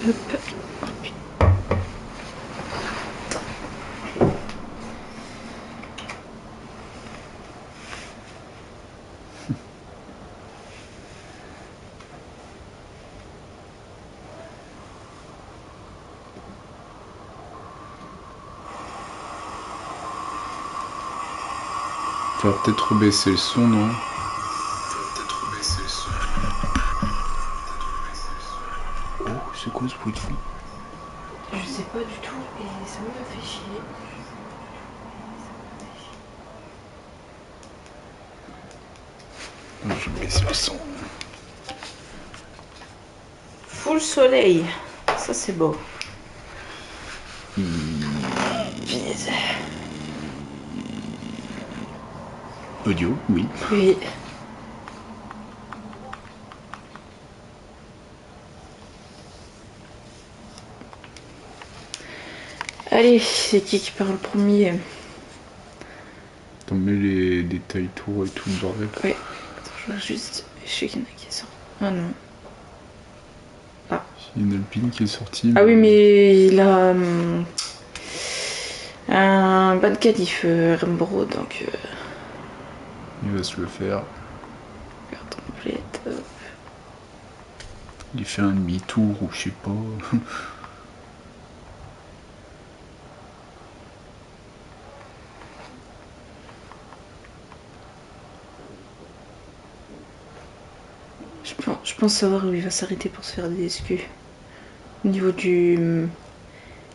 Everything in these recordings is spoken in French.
Tu vas peut-être baisser le son, non? Oh, c'est quoi ce bruit de fond? Je sais pas du tout et ça me fait chier. Je vais baisser le son. Full soleil, ça c'est beau. Punaise. Audio, oui. Oui. Allez, c'est qui parle premier? T'en mets les détails tours et tout le bordel. Ouais. Attends, je vois juste. Je sais qu'il y en a qui sont. Ah non. Ah. Il y a une Alpine qui est sortie. Ah oui, mais il a un bas de qualif, Rembro, donc. Il va se le faire. Carte complète. Il fait un demi-tour ou je sais pas. Je pense savoir où il va s'arrêter pour se faire des SQ. Au niveau du.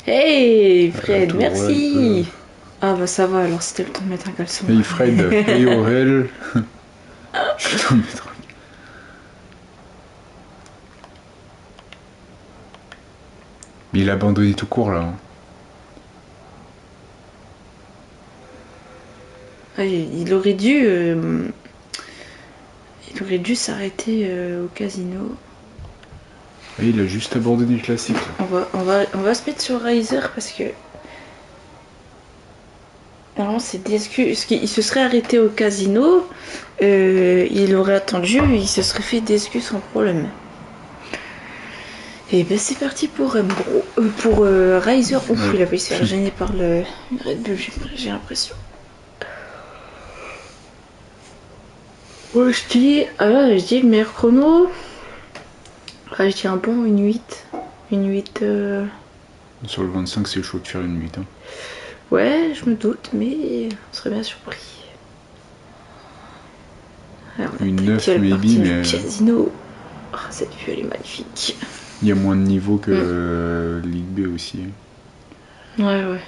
Hey Fred, merci. Ah bah ça va alors, c'était le temps de mettre un caleçon. Hey Fred, hey Aurel. Je vais t'en mettre un. Mais il a abandonné tout court là. Ah, il aurait dû s'arrêter au casino. Et il a juste abandonné le classique. On va se mettre sur Riser parce que normalement c'est DSQ. Parce qu'il se serait arrêté au casino, il aurait attendu, il se serait fait DSQ sans problème. Et ben c'est parti pour Riser. Ouf, ouais. Il a failli se faire gêner par le Red Bull, j'ai l'impression. Ouais, je dis le meilleur chrono. Ah, je dis un bon, une 8. Une 8. Sur le 25, c'est chaud de faire une 8. Hein. Ouais, je me doute, mais on serait bien surpris. Alors, une 9, maybe, mais. Casino. Oh, cette vue, elle est magnifique. Il y a moins de niveau que Ligue B aussi. Ouais.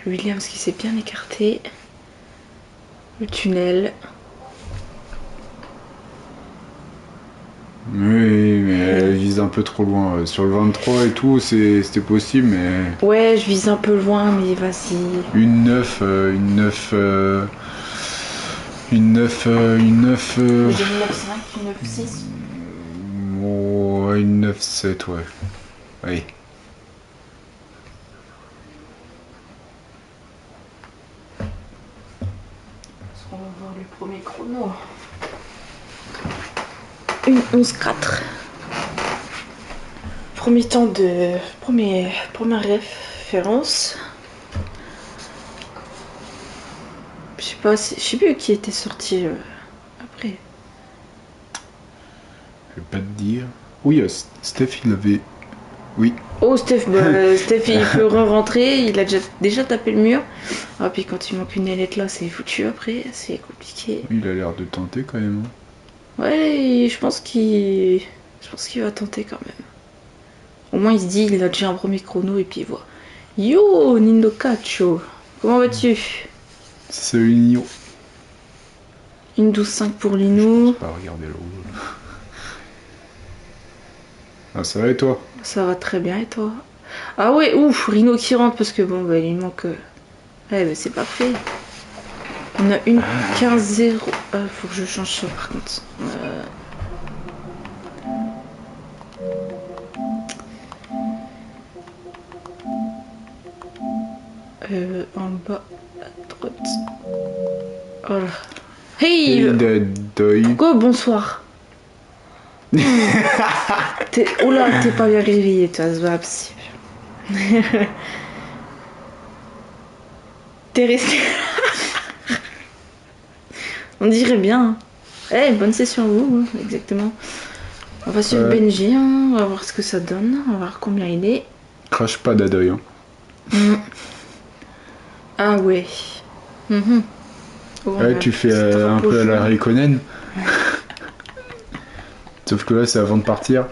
Williams qui s'est bien écarté. Le tunnel. Oui, mais elle vise un peu trop loin. Sur le 23 et tout, c'était possible, mais... Ouais, je vise un peu loin, mais vas-y. Une 9... Une 9... Une 9... Une 9... Une 9,5, une 9,6. Oh, une 9,7, ouais. Allez. On va voir le premier chrono. Une 11,4. Premier temps de... Première référence. Je sais plus qui était sorti après. Je vais pas te dire... Oui, Steph, il avait... Oui. Oh, Steph, Steph il peut re-rentrer, il a déjà tapé le mur. Ah, puis quand il manque une ailette là, c'est foutu après, c'est compliqué. Il a l'air de tenter quand même. Ouais, je pense qu'il va tenter quand même. Au moins il se dit, il a déjà un premier chrono et puis il voit. Yo, Nindo Cacho, comment vas-tu? Salut Nino. Une 12,5 pour Lino. Je peux pas regarder le rouge. Ah, ça va et toi? Ça va très bien et toi? Ah ouais, ouf, Rino qui rentre parce que bon, bah il manque... Ouais, bah c'est parfait. On a une 15-0. Faut que je change ça par contre. En bas à droite. Voilà. Hey, Deuil. Go, bonsoir. Oh là, t'es pas bien réveillé, toi, c'est pas possible. T'es resté. On dirait bien. Eh, bonne session à vous, exactement. On va suivre Benji, hein. On va voir ce que ça donne, on va voir combien il est. Crache pas d'adeuil. Hein. Ah ouais. Ouais, tu fais un peu à la Raikkonen. Sauf que là, c'est avant de partir.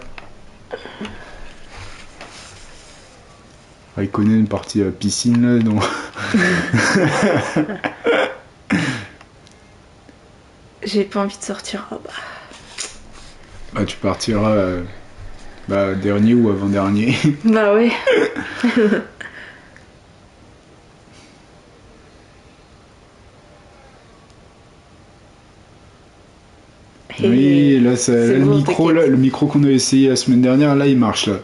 Raikkonen parti à la piscine, là, donc... J'ai pas envie de sortir. Oh, bah. Bah, tu partiras dernier ou avant-dernier. Bah ouais. Oui, là, le micro qu'on a essayé la semaine dernière, là, il marche, là.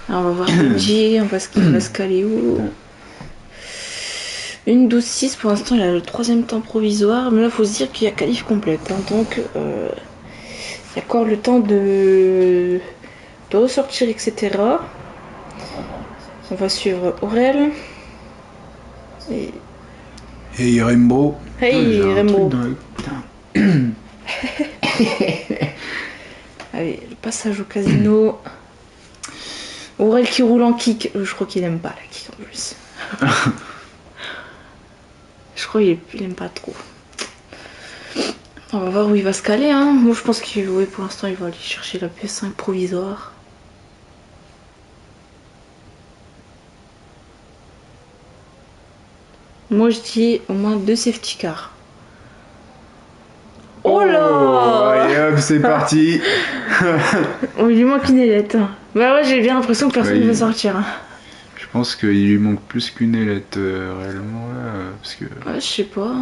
Alors, on va voir Benji, on va se caler où. Une 12-6, pour l'instant, il a le 3ème temps provisoire, mais là, il faut se dire qu'il y a qualif complète, hein, donc il y a encore le temps de ressortir, etc. On va suivre Aurel. Hey Rainbow. Hey Rainbow. Allez, le passage au casino. Aurel qui roule en kick. Je crois qu'il aime pas la kick en plus. Je crois qu'il aime pas trop. On va voir où il va se caler. Hein. Moi je pense qu'il pour l'instant il va aller chercher la PS5 provisoire. Moi je dis au moins 2 safety cars. Oh là! Allez hop, c'est parti. On lui manque une ailette. Bah ouais, j'ai bien l'impression que personne ne va sortir. Je pense qu'il lui manque plus qu'une ailette réellement là, parce que... Ouais, je sais pas.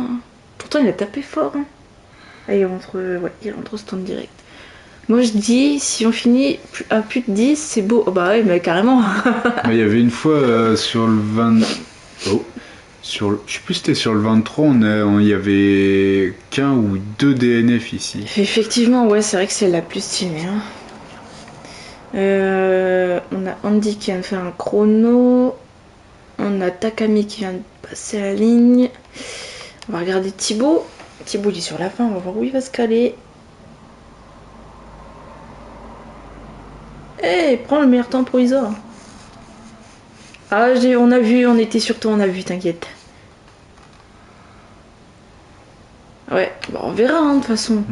Pourtant il a tapé fort. Hein. Ah, il rentre au stand direct. Moi je dis, si on finit à plus de 10, c'est beau. Oh bah ouais, mais carrément. Il y avait une fois sur le 20... Oh. Je sais plus si c'était sur le 23, il y avait qu'un ou 2 DNF ici. Effectivement, ouais, c'est vrai que c'est la plus stylée. Hein. On a Andy qui vient de faire un chrono. On a Takami qui vient de passer la ligne. On va regarder Thibaut. Thibaut il est sur la fin, on va voir où il va se caler. Eh, prends le meilleur temps provisoire. Ah, on était sur toi, on a vu, t'inquiète. Ouais, bah on verra, hein, de toute façon.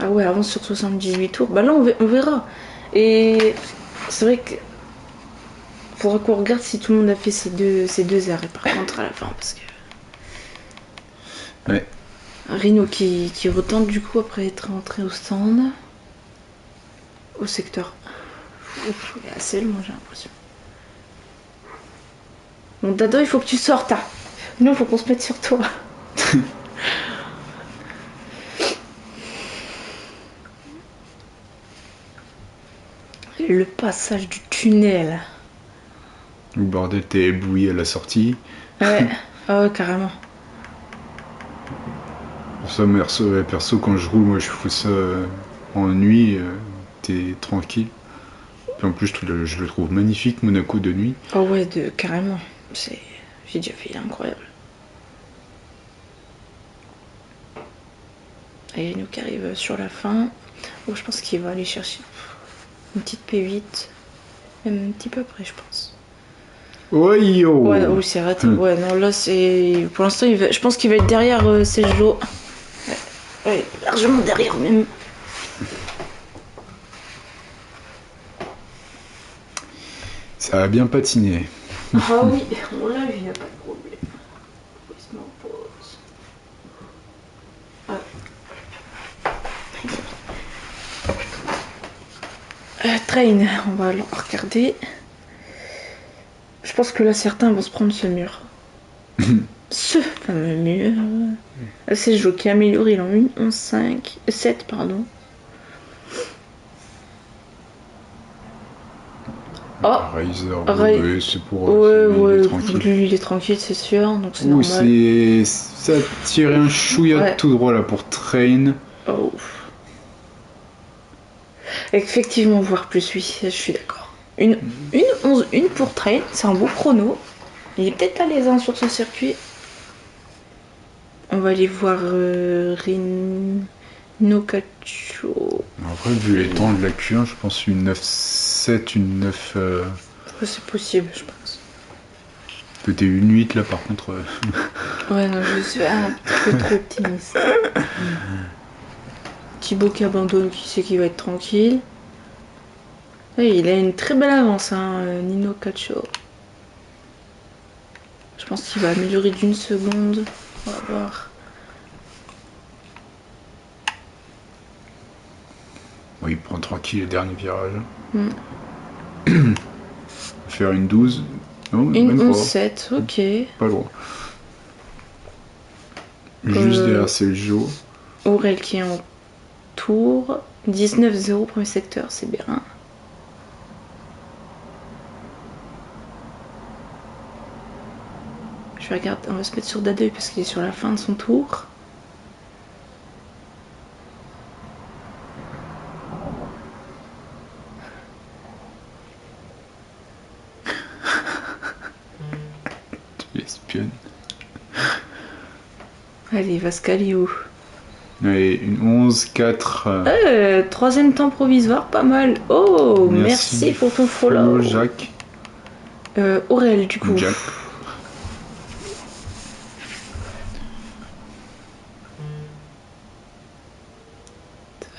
Ah ouais, avance sur 78 tours. Bah là, on verra. Et c'est vrai que faudra qu'on regarde si tout le monde a fait ces deux arrêts, par contre, à la fin, parce que... Ouais. Rino qui retente, du coup, après être rentré au stand. Au secteur. Ouf, il est assez loin, j'ai l'impression. Bon, Dado, il faut que tu sortes, hein. Nous, il faut qu'on se mette sur toi. Le passage du tunnel. Le bordel, t'es ébloui à la sortie. Ouais, ah ouais, carrément. Pour ça, perso, quand je roule, moi je fous ça en nuit, t'es tranquille. Puis en plus, je le trouve magnifique, Monaco de nuit. Oh ouais, carrément. J'ai déjà fait, il est incroyable. Et nous qui arrive sur la fin. Oh, je pense qu'il va aller chercher une petite P8. Même un petit peu après, je pense. Oh yo. Ouais, oui, c'est raté. Ouais, non, là, c'est... Pour l'instant, je pense qu'il va être derrière Sergio. Ouais, largement derrière, même. Ça a bien patiné. Ah oui, on l'a vu, il n'y a pas de problème. Il se met en pause. Train, on va regarder. Je pense que là, certains vont se prendre ce mur. Ce fameux mur. C'est Joe qui améliore, il en 1, 11, 5, 7, pardon. Oh, Razer, c'est pour ouais, tranquille. Lui, il est tranquille, c'est sûr, donc c'est Ouh, normal. ça tire un chouïa tout droit là pour Train. Oh. Effectivement, voire plus, oui, je suis d'accord. Une 11-1 pour Train, c'est un beau chrono. Il est peut-être à l'aise sur ce circuit. On va aller voir Rinokatcho. Après, vu les temps de la Q1, je pense une 9-7, une 9... C'est possible, je pense. Peut-être une 8 là par contre. Ouais, non, je suis un petit peu trop optimiste. Thibaut qui abandonne, qui sait qu'il va être tranquille. Ouais, il a une très belle avance, Nino Cacho. Je pense qu'il va améliorer d'1 seconde. On va voir. Oui, il prend tranquille le dernier virage. Faire une 12. Non, une même 11-7, ok. Pas loin. Juste derrière, c'est le Joe. Aurel qui est en tour. 19-0, premier secteur, c'est bien. Je vais regarder, on va se mettre sur Dadeuil parce qu'il est sur la fin de son tour. Tu espionnes. Allez, Vascalio. Allez, une 11-4. Troisième temps provisoire, pas mal. Oh, merci pour ton follow. Jacques. Aurel, du coup. Jack.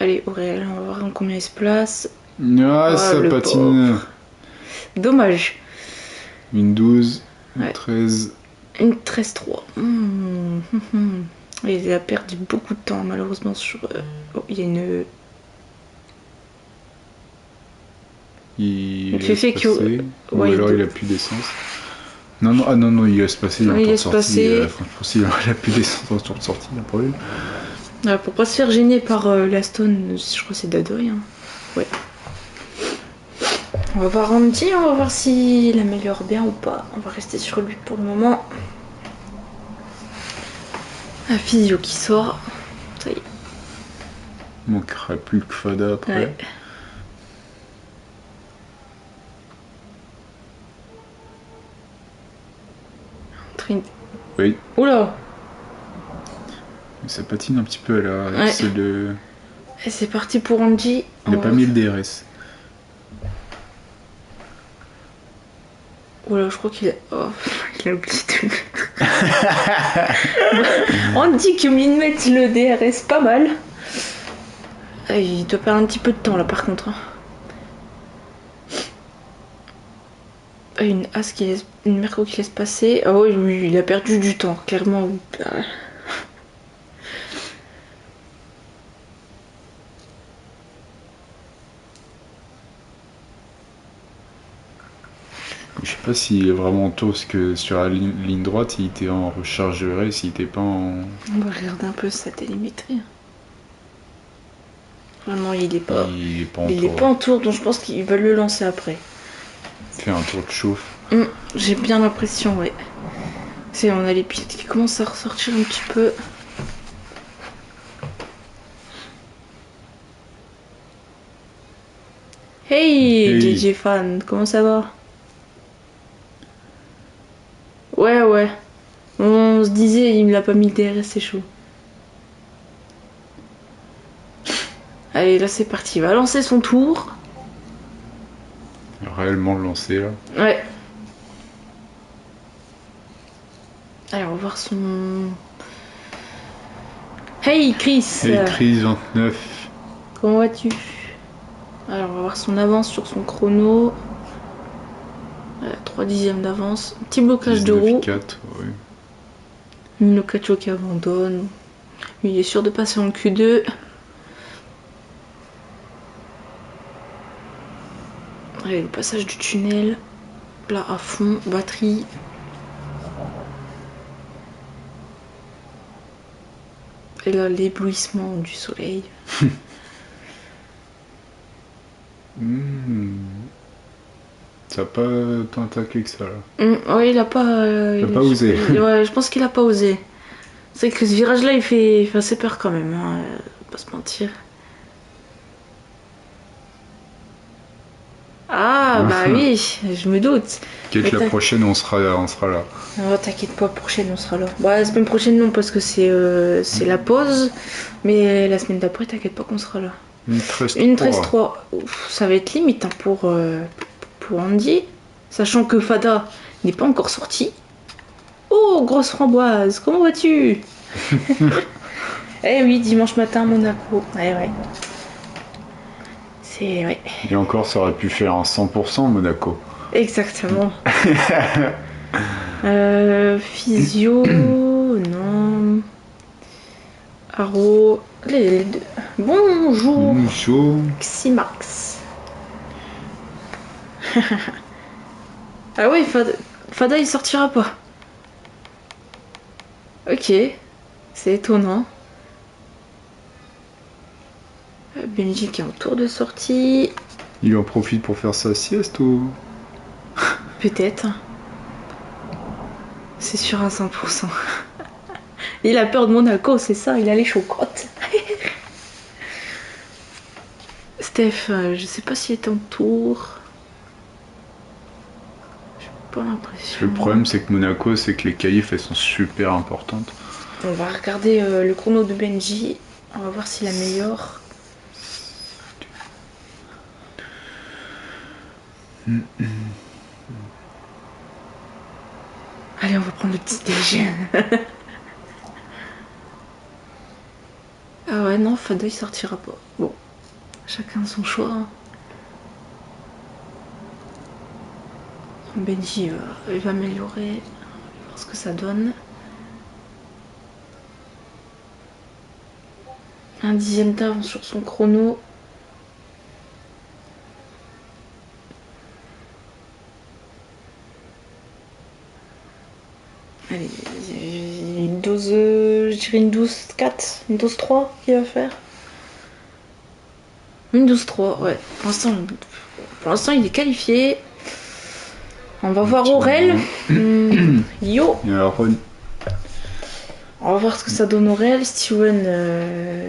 Allez, Aurel, on va voir en combien il se place. Ah, ça patine. Pauvre. Dommage. Une 12, une Ouais. 13. Une 13-3. Il a perdu beaucoup de temps, malheureusement, sur... Oh, il y a une... Il fait laisse que... passer. Ou Ouais, alors il a plus d'essence. Non, non, ah non, non, il laisse passer. Il laisse passer. Franchement, s'il a plus d'essence en tour de sortie, il a pas eu. Ouais, pour pas se faire gêner par l'Aston, je crois que c'est Dadoy. Hein. Ouais. On va voir Andy, on va voir s'il améliore bien ou pas. On va rester sur lui pour le moment. Un physio qui sort. Ça y est. Il manquerait plus que Fada après. Ouais. Oui. Oula. Ça patine un petit peu là. Ouais. C'est le... Et c'est parti pour Andy. Il a pas mis le DRS. Oula, je crois qu'il a... Oh, il a oublié de le... Andy qui a oublié de mettre le DRS, pas mal. Ah, il doit perdre un petit peu de temps là par contre. Ah, une As qui laisse... Une Merco qui laisse passer. Ah oui, oui, il a perdu du temps, clairement. Je sais pas s'il est vraiment tôt, parce que sur la ligne droite, il était en recharge de race, il était pas en... On va regarder un peu sa télémétrie. Vraiment, il est pas... Il est pas en Il tour. est pas en tour, donc je pense qu'ils veulent le lancer après. Faire un tour de chauffe. J'ai bien l'impression, ouais. C'est, on a les pilotes qui commencent à ressortir un petit peu. Hey, JJ fan, comment ça va? Ouais, ouais. On se disait, il me l'a pas mis le DRS, c'est chaud. Allez, là c'est parti, il va lancer son tour. Réellement lancé là. Ouais. Allez, on va voir son... Hey Chris! Hey Chris 29. Comment vas-tu? Alors, on va voir son avance sur son chrono. 3 dixièmes d'avance. Petit blocage de roue. 4, ouais. Nino Cacho qui abandonne. Lui, il est sûr de passer en Q2. Allez, le passage du tunnel. Là, à fond. Batterie. Et là, l'éblouissement du soleil. Ça n'a pas tant attaqué que ça là. Ouais, il a pas... il a pas osé. Ouais, je pense qu'il a pas osé. C'est vrai que ce virage-là, il fait assez peur quand même. Hein. pas se mentir. Ah, bah oui, je me doute. Peut-être la prochaine, on sera là. Oh, t'inquiète pas, prochaine, on sera là. Bah, la semaine prochaine, non, parce que c'est la pause. Mais la semaine d'après, t'inquiète pas qu'on sera là. Une 13-3. Une 13-3. Ouf, ça va être limite hein, pour Andy. Sachant que Fada n'est pas encore sorti. Oh, grosse framboise, comment vas-tu? Eh oui, dimanche matin, Monaco. Ouais. C'est... Ouais. Et encore, ça aurait pu faire un 100% Monaco. Exactement. Physio... non... Aro... Les deux. Bonjour. Bonjour. Ximax. Ah oui, Fada il sortira pas. Ok, c'est étonnant. Benji qui est en tour de sortie. Il en profite pour faire sa sieste ou... Peut-être. C'est sûr à 100%. Il a peur de Monaco, c'est ça, il a les chocottes. Steph, je sais pas s'il est en tour. J'ai pas l'impression. Le problème, c'est que Monaco, c'est que les qualifs, elles sont super importantes. On va regarder le chrono de Benji. On va voir s'il améliore. Allez, on va prendre le petit déj. Ah ouais, non, Fada il sortira pas. Bon, chacun son choix. Benji il va améliorer. On va voir ce que ça donne. Un 10e d'avance sur son chrono. Allez, une dose, je dirais une 12-4, une 12-3 qu'il va faire. Une 12-3, ouais. Pour l'instant, il est qualifié. On va voir Aurel. Yo. Et alors, On va voir ce que ça donne Aurel. Steven,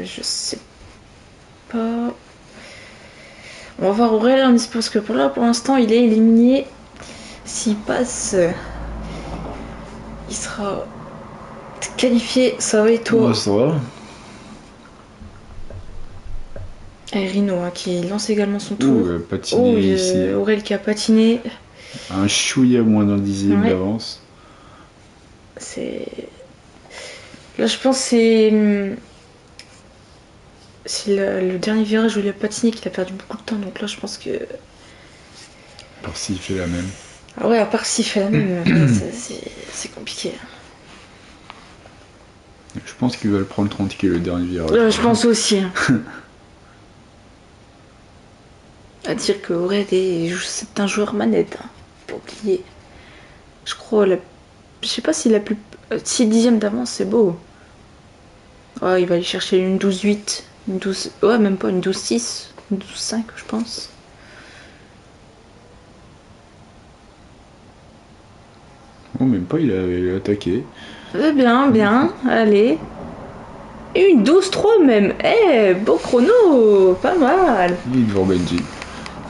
je sais pas. On va voir Aurel en espérant que pour l'instant, il est éliminé. S'il passe, il sera qualifié. Ça va et toi? ça va. Et Rino hein, qui lance également son tour. Patiné ici. Aurel qui a patiné. Un chouïa moins d'un 10e d'avance. C'est... Là je pense que c'est le dernier virage où il a patiné qu'il a perdu beaucoup de temps. Donc là je pense que... À part s'il fait la même. Ah ouais, à part s'il fait la même, c'est compliqué. Je pense qu'il va le prendre 30 kg le dernier virage. Je pense aussi. À dire que Aurel c'est un joueur manette. Hein. Pas oublier. Je crois... Je sais pas s'il a plus... 6 dixièmes d'avance, c'est beau. Ouais, il va aller chercher une 12-8. Une 12... Ouais, même pas une 12-6. Une 12-5, je pense. Oh, même pas, il a attaqué. Bien. Allez. Et une 12-3 même. Eh, beau chrono. Pas mal. Il est devant Benji.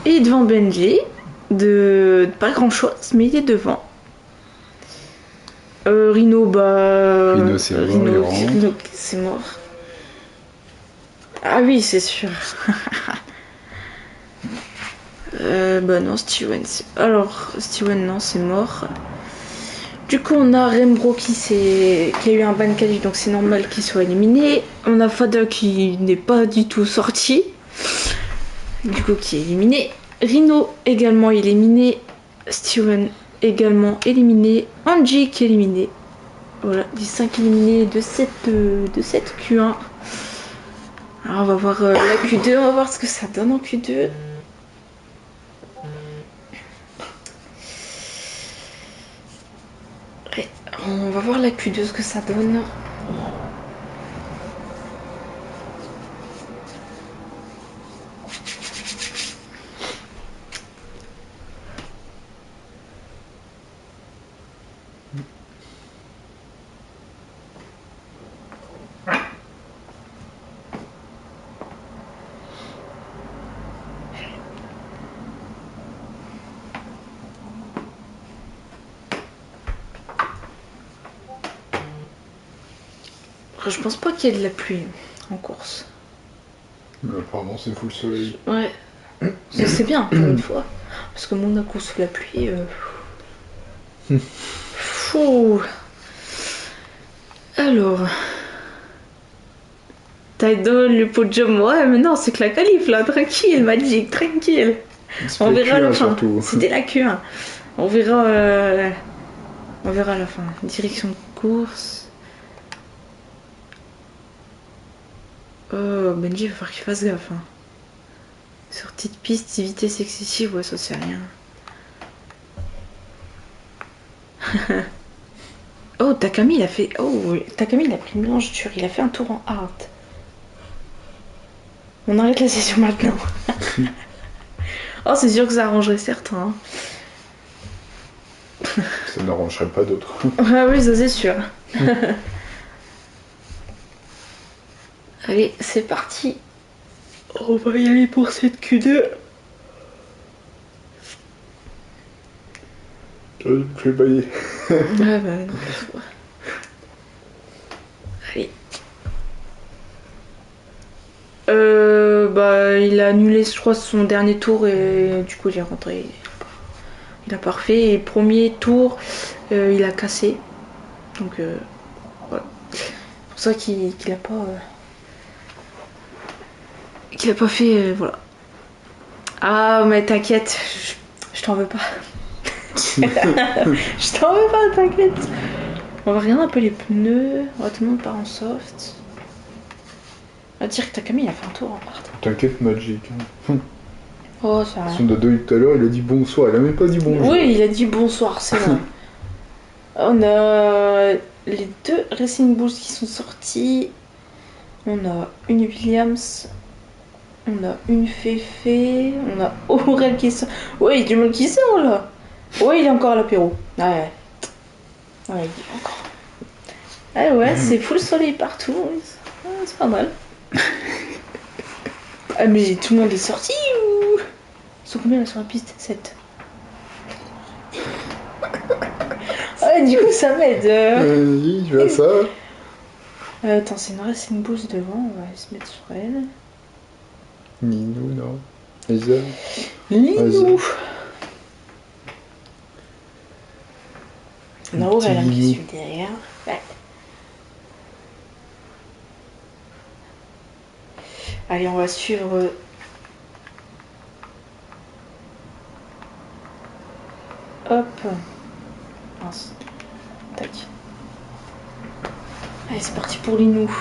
Et devant Benji. De pas grand chose, mais il est devant. Rino, Rino, c'est mort. Rino, c'est mort. Ah oui, c'est sûr. Non, Steven. Alors, Steven, non, c'est mort. Du coup, on a Rembro qui a eu un ban qualif, donc c'est normal qu'il soit éliminé. On a Fada qui n'est pas du tout sorti. Du coup, qui est éliminé. Rino également éliminé. Steven également éliminé. Angie qui est éliminé. Voilà, les 5 éliminés de cette Q1. Alors on va voir la Q2, on va voir ce que ça donne en Q2. Ouais, on va voir la Q2, ce que ça donne. Je pense pas qu'il y ait de la pluie en course. Mais apparemment, c'est full soleil. Ouais. Ça, c'est bien, pour une fois. Parce que Monaco sous la pluie... Fou. Alors... Tidal, le podium, ouais, mais non, c'est que la qualif, là, tranquille, Magic, tranquille. On verra à la fin. C'était la Q1. On verra à la fin. Direction de course. Oh, Benji, il va falloir qu'il fasse gaffe. Hein. Sortie de piste, vitesse excessive, ouais, ça c'est rien. Oh, Takami, il a fait. Oh, Takami, il a pris une blanchure, il a fait un tour en hard. On arrête la session maintenant. Oh, c'est sûr que ça arrangerait certains. Hein. Ça n'arrangerait pas d'autres. Ah oui, ça c'est sûr. Allez, c'est parti. On va y aller pour cette Q2. Je me fais bailler. Ah bah non, allez. Bah il a annulé je crois son dernier tour et du coup il est rentré. Il a parfait et premier tour il a cassé. Donc voilà. C'est pour ça qu'il a pas fait voilà. Ah mais t'inquiète, je t'en veux pas. Je t'en veux pas, t'inquiète. On va regarder un peu les pneus. Oh, tout le monde part en soft. On va dire que Takami il a fait un tour en part. T'inquiète, Magic. Oh, ça va. Son dodo tout à l'heure, il a dit bonsoir. Il a même pas dit bonjour. Oui, il a dit bonsoir, c'est vrai. On a les deux Racing Bulls qui sont sortis. On a une Williams. On a une Féfé. On a Aurel qui sort. Ouais, il y a du monde qui sort là. Ouais, il est encore à l'apéro. Ouais. Ouais, il est encore. Ah ouais, c'est full soleil partout. Ah, c'est pas mal. Ah, mais tout le monde est sorti ou. Ils sont combien là sur la piste? 7. Ouais, du coup, ça m'aide. Oui, je vois ça. Attends, c'est une Racing Bulls devant. On va se mettre sur elle. Ninou, non. Lisa. Linou. Non, elle a qui suit derrière. Ouais. Allez, on va suivre. Hop. Mince. Tac. Allez, c'est parti pour Linou.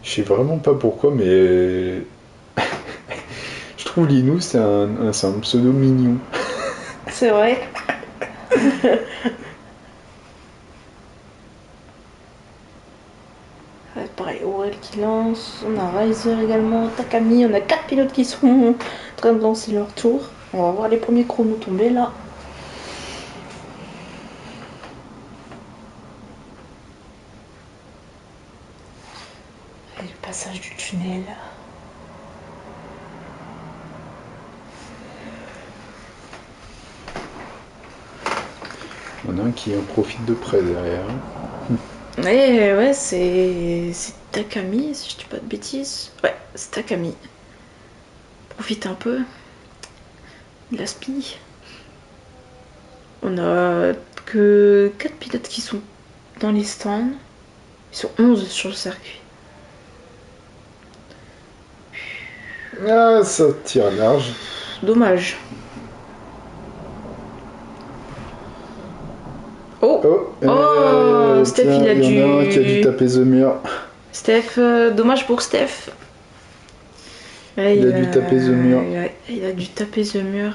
Je sais vraiment pas pourquoi, mais. Je trouve Linou, c'est un pseudo mignon. C'est vrai. Ouais, pareil, Aurel qui lance. On a Riser également. Takami. On a 4 pilotes qui sont en train de lancer leur tour. On va voir les premiers chronos tomber là. Et le passage du tunnel. Il y en a un qui en profite de près derrière. Ouais, c'est Takami, si je dis pas de bêtises. Ouais, c'est Takami. Profite un peu. Il aspire. On a que 4 pilotes qui sont dans les stands. Ils sont 11 sur le circuit. Ah, ça tire large. Dommage. Oh, Steph, tiens, il a y en a un qui a dû taper The mur. Steph, dommage pour Steph. Ouais, il a dû taper The mur. Ouais, il a dû taper The mur.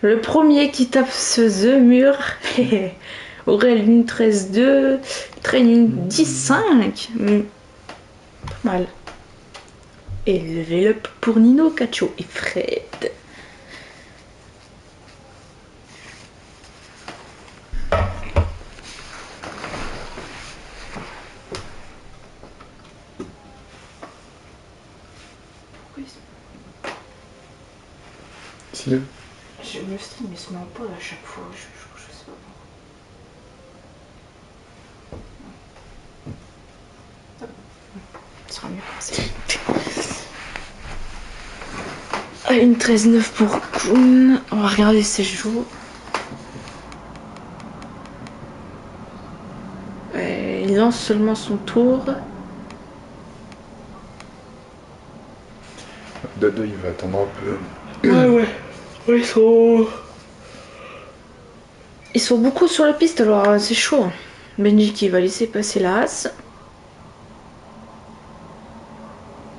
Le premier qui tape ce The mur aurait une 13-2, traîne une 10-5. Pas mal. Et level up pour Nino, Cacho et Fred. Je me style, mais il se met en pause à chaque fois. Je sais pas pourquoi. sera mieux comme ça. Allez, une 13-9 pour Kuhn. On va regarder ses jours. Il lance seulement son tour. Dado, il va attendre un peu. Ouais. Ils sont beaucoup sur la piste, alors c'est chaud. Benji qui va laisser passer la As.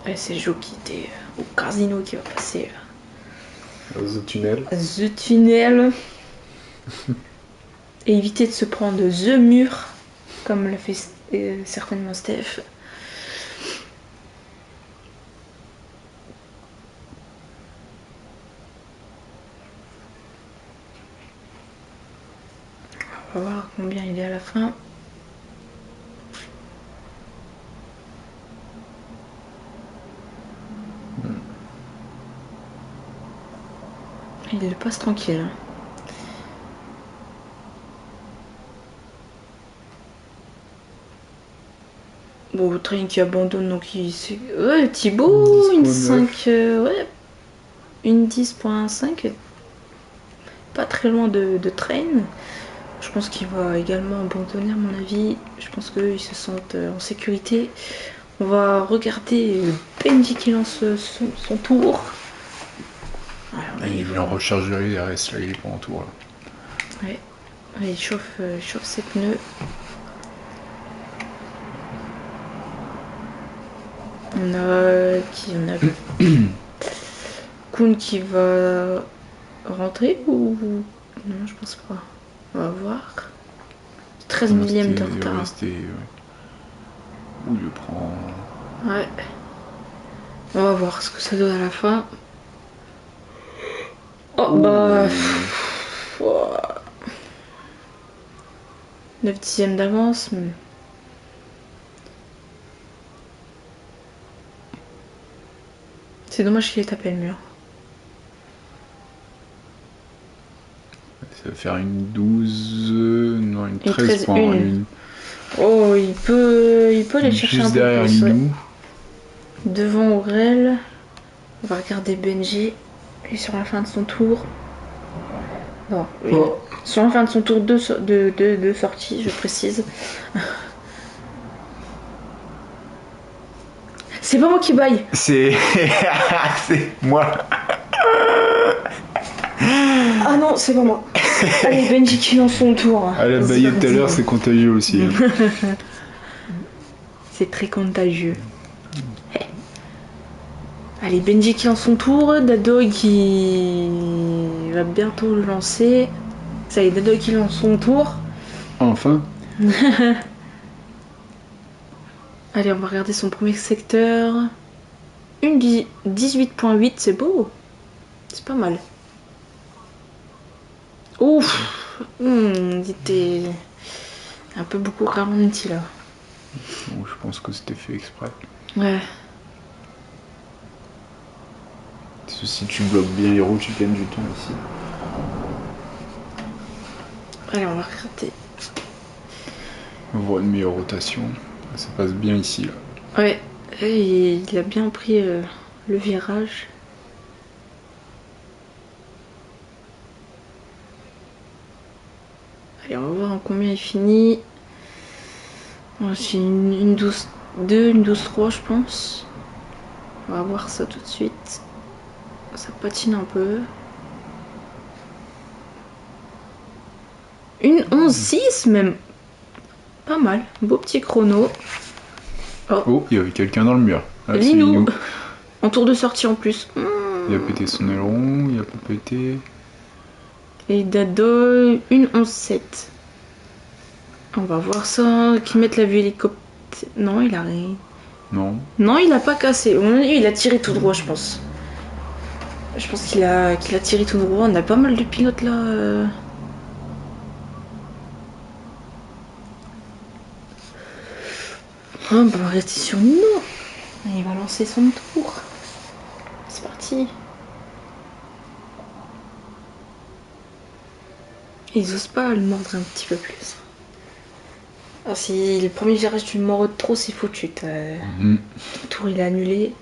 Et c'est Jo qui était au casino qui va passer. The Tunnel. The Tunnel. Et éviter de se prendre The Mur, comme l'a fait certainement Steph. On va voir combien il est à la fin. Il le passe tranquille. Bon, Train qui abandonne, donc il... Ouais, Thibaut, une 5... ouais, une 10.5. Pas très loin de Train. Je pense qu'il va également abandonner à mon avis. Je pense qu'eux, ils se sentent en sécurité. On va regarder Benji qui lance son tour. Alors, il est en recharge de RS, là, il est pas en tour. Là. Ouais, il chauffe ses pneus. On a Kuhn qui va rentrer ou non, je pense pas. On va voir. 13 millième de retard. Où il le prend. Ouais. On va voir ce que ça donne à la fin. Oh bah. 9 dixièmes d'avance. Mais... c'est dommage qu'il ait tapé le mur. Ça va faire une 12. Non, une 13 points. Une... Oh, il peut aller chercher juste un peu derrière plus. Linou. Ouais. Devant Aurel. On va regarder Benji. Et sur la fin de son tour. Non, oui. Oh. Sur la fin de son tour de sortie, je précise. C'est pas moi qui baille. C'est moi. Ah non, c'est pas moi. Allez, Benji qui lance son tour. Elle a baillé tout à l'heure, c'est contagieux aussi. Hein. C'est très contagieux. Allez, Benji qui lance son tour. Dado qui va bientôt le lancer. Ça y est, Dado qui lance son tour. Enfin. Allez, on va regarder son premier secteur. Une 18.8, c'est beau. C'est pas mal. Ouf. Il était un peu beaucoup ralenti là. Bon, je pense que c'était fait exprès. Ouais. Si tu bloques bien les roues, tu gagnes du temps ici. Allez, on va regarder. On voit une meilleure rotation. Ça passe bien ici là. Ouais, et il a bien pris le virage. Allez, on va voir en combien il finit. C'est une 12-2, une 12-3 je pense. On va voir ça tout de suite. Ça patine un peu. Une 11-6 même. Pas mal. Beau petit chrono. Oh, il y avait quelqu'un dans le mur. Ah, Linou. En tour de sortie en plus. Il a pété son aileron, il a pas pété. Et Dado, une 11-7. On va voir ça. Qui mette la vue hélicoptère. Non, il a rien. Non. Non, il a pas cassé. Il a tiré tout droit, je pense. Je pense qu'il a tiré tout droit. On a pas mal de pilotes là. On va rester sur nous. Il va lancer son tour. C'est parti. Ils osent pas le mordre un petit peu plus. Ah, si le premier virage tu mords de trop, c'est foutu. Mhm. Ton tour il est annulé.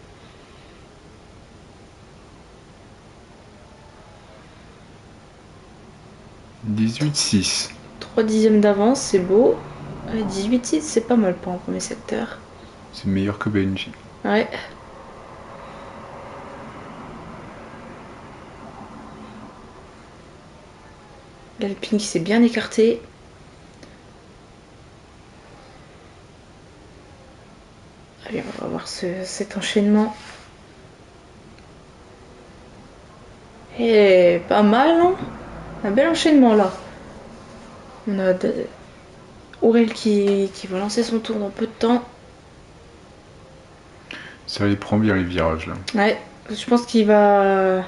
« 18-6 ». 3 dixièmes d'avance, c'est beau. 18-6, c'est pas mal pour un premier secteur. C'est meilleur que Benji. Ouais. L'Alpine qui s'est bien écarté. Allez, on va voir cet enchaînement. Et pas mal, hein. Un bel enchaînement là. On a Aurel qui va lancer son tour dans peu de temps. Ça les prend bien les virages là. Ouais, je pense qu'il va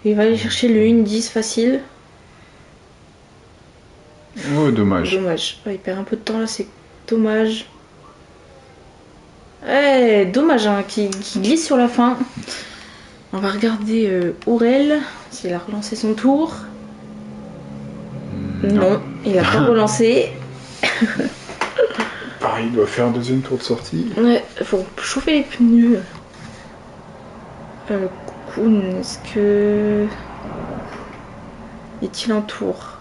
aller chercher le 1-10 facile. Oh, dommage. Dommage. Ouais, il perd un peu de temps là, c'est dommage. Ouais, dommage hein, qui glisse sur la fin. On va regarder Aurel s'il a relancé son tour. Non, il a pas relancé. Pareil, il doit faire un deuxième tour de sortie. Ouais, faut chauffer les pneus. Kuhn, est-ce que. Est-il en tour?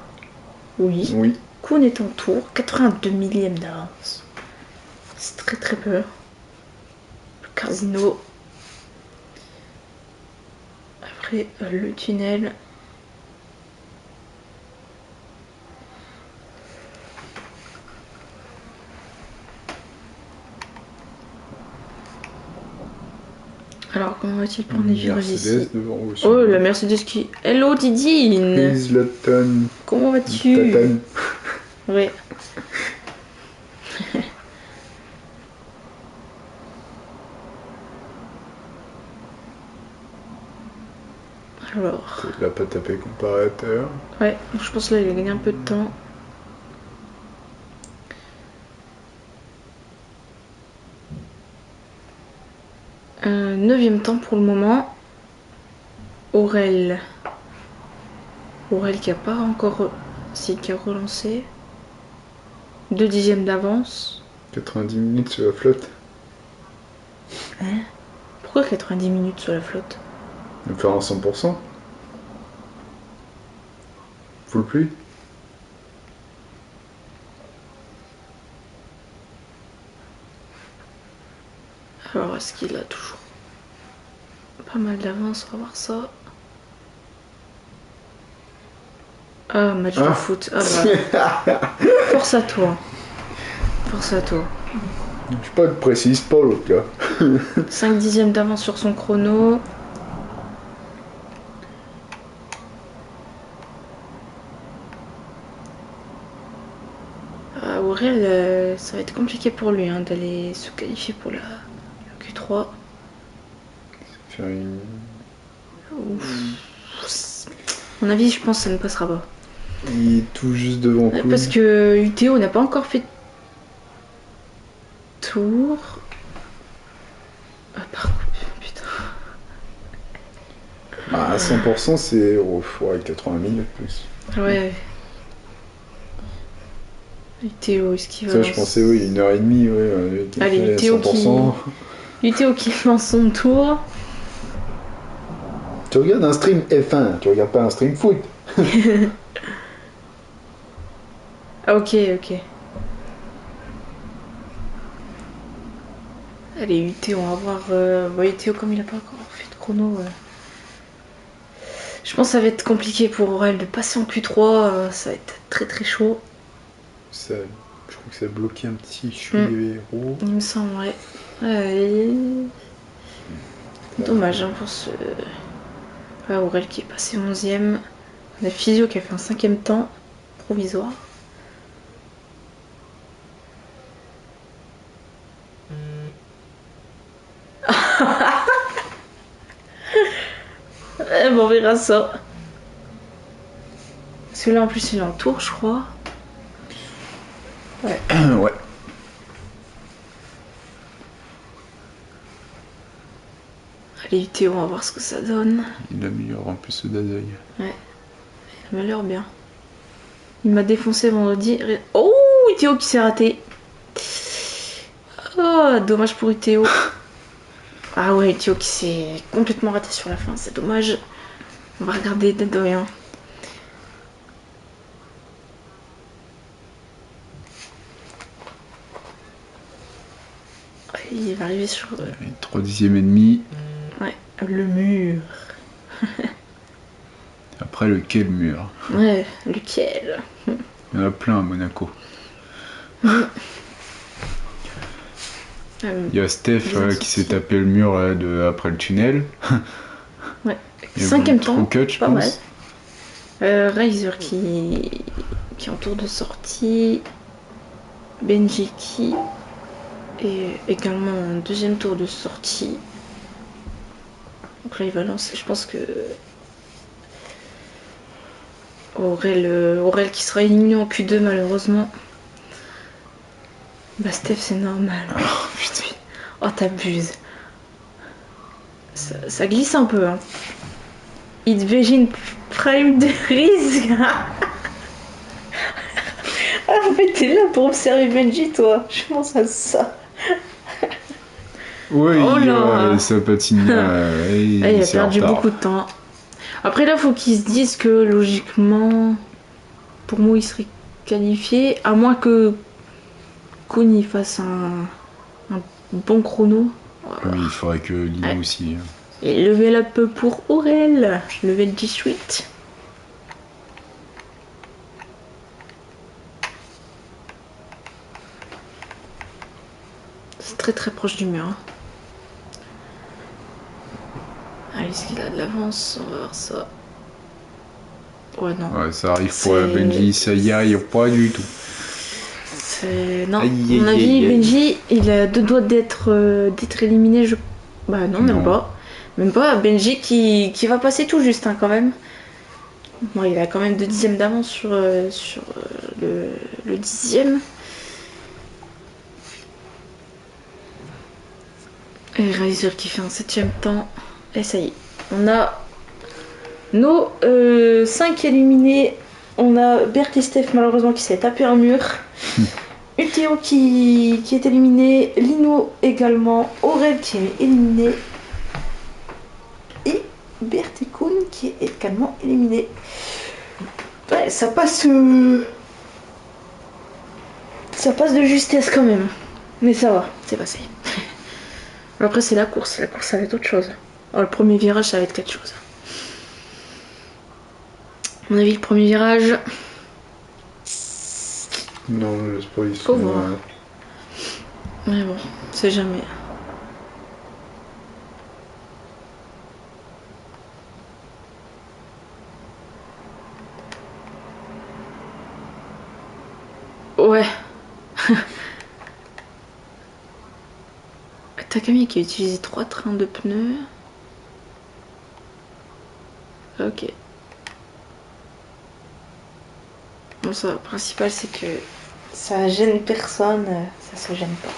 Oui. Oui. Kuhn est en tour, 82 millièmes d'avance. C'est très très peu. Le casino. Après, le tunnel. Alors, comment va-t-il prendre les virages ici? Devant vous. Oh, la Mercedes qui... Hello Didine. Please, Lutton. Comment vas-tu? Tatane. Ouais. Alors... Il a pas tapé comparateur. Ouais, je pense là il a gagné un peu de temps. Neuvième temps pour le moment. Aurel. Aurel qui a pas encore... Si, qui a relancé. 2 dixièmes d'avance. 90 minutes sur la flotte. Hein? Pourquoi 90 minutes sur la flotte? Il va faire un 100%. Full pluie. Alors, est-ce qu'il a toujours pas mal d'avance? On va voir ça. Ah, match de foot. Ah bah. Force à toi. Force à toi. Je sais pas, te précise pas l'autre là. 5 dixièmes d'avance sur son chrono. Aurel, ça va être compliqué pour lui hein, d'aller se qualifier pour la Q3. Faire une... Ouf. À mon avis, je pense que ça ne passera pas. Il est tout juste devant Kuhn. Parce que UTO n'a pas encore fait tour. Ah, par contre, putain. Bah, à 100%, c'est ouais, 80 minutes plus. Ouais. UTO, est-ce qu'il va. Ça, je pensais, oui, 1h30, ouais. Allez, UTO qui lance son tour. Tu regardes un stream F1, tu regardes pas un stream foot. Ah, ok. Allez, UTO, on va voir. UTO, comme il a pas encore fait de chrono. Je pense que ça va être compliqué pour Aurel de passer en Q3. Ça va être très très chaud. Ça, je crois que ça a bloqué un petit chouïa héros. Il me semble, ouais. Dommage hein, pour ce. Aurel qui est passé 11ème. On a Physio qui a fait un 5ème temps provisoire. Bon, on verra ça. Celui-là en plus il est en tour, je crois. Ouais. Ouais. Allez, Théo, on va voir ce que ça donne. Il améliore en plus d'Azoy. Ouais. Il m'a l'air bien. Il m'a défoncé vendredi. Oh, Uteo qui s'est raté. Oh, dommage pour Uteo. Ah ouais, Uteo qui s'est complètement raté sur la fin, c'est dommage. On va regarder de rien. Il va arriver sur... 3 dixièmes et demi. Ouais, le mur. Après, lequel mur? Ouais, lequel? Il y en a plein à Monaco. Il y a Steph qui s'est tapé le mur après le tunnel. Ouais, 5ème temps, cut, je pas pense. mal. Razor qui est en tour de sortie. Benji qui est également en 2ème tour de sortie. Donc là il va lancer, je pense que Aurel qui sera éliminé en Q2 malheureusement. Bah Steph c'est normal. Oh putain. Oh t'abuses. Ça glisse un peu hein. It Vegin Prime de risque. En fait t'es là pour observer Benji toi. Je pense à ça. Oui, Oh là. ça patine. Il a perdu beaucoup de temps. Après là, faut qu'ils se disent que logiquement, pour moi, il serait qualifié, à moins que Koni fasse un bon chrono. Oui, il faudrait que Lino aussi. Et level up pour Aurel, level 18. C'est très très proche du mur. Hein. Allez, est-ce qu'il a de l'avance? On va voir ça. Ouais, non. Ouais, ça arrive pour Benji, ça y arrive pas du tout. Non, à mon avis, Benji, il a 2 doigts d'être éliminé. Bah non, même pas. Même pas. Benji qui va passer tout juste hein, quand même. Bon, il a quand même 2 dixièmes d'avance sur le 10e. Et Razor qui fait un 7ème temps. Et ça y est. On a nos 5 éliminés. On a Bert et Steph malheureusement qui s'est tapé un mur. Uteo qui est éliminé. Lino également. Aurel qui est éliminé. Et Bert et Kun qui est également éliminé. Ouais, ça passe. Ça passe de justesse quand même. Mais ça va, c'est passé. Après, c'est la course. La course, ça va être autre chose. Alors, le premier virage, ça va être quelque chose. À mon avis, le premier virage. Non, c'est pas ils Faut voir. Mais bon, c'est jamais. Ouais. Takami qui a utilisé 3 trains de pneus. Ok. Bon, ça, le principal, c'est que ça gêne personne, ça se gêne pas.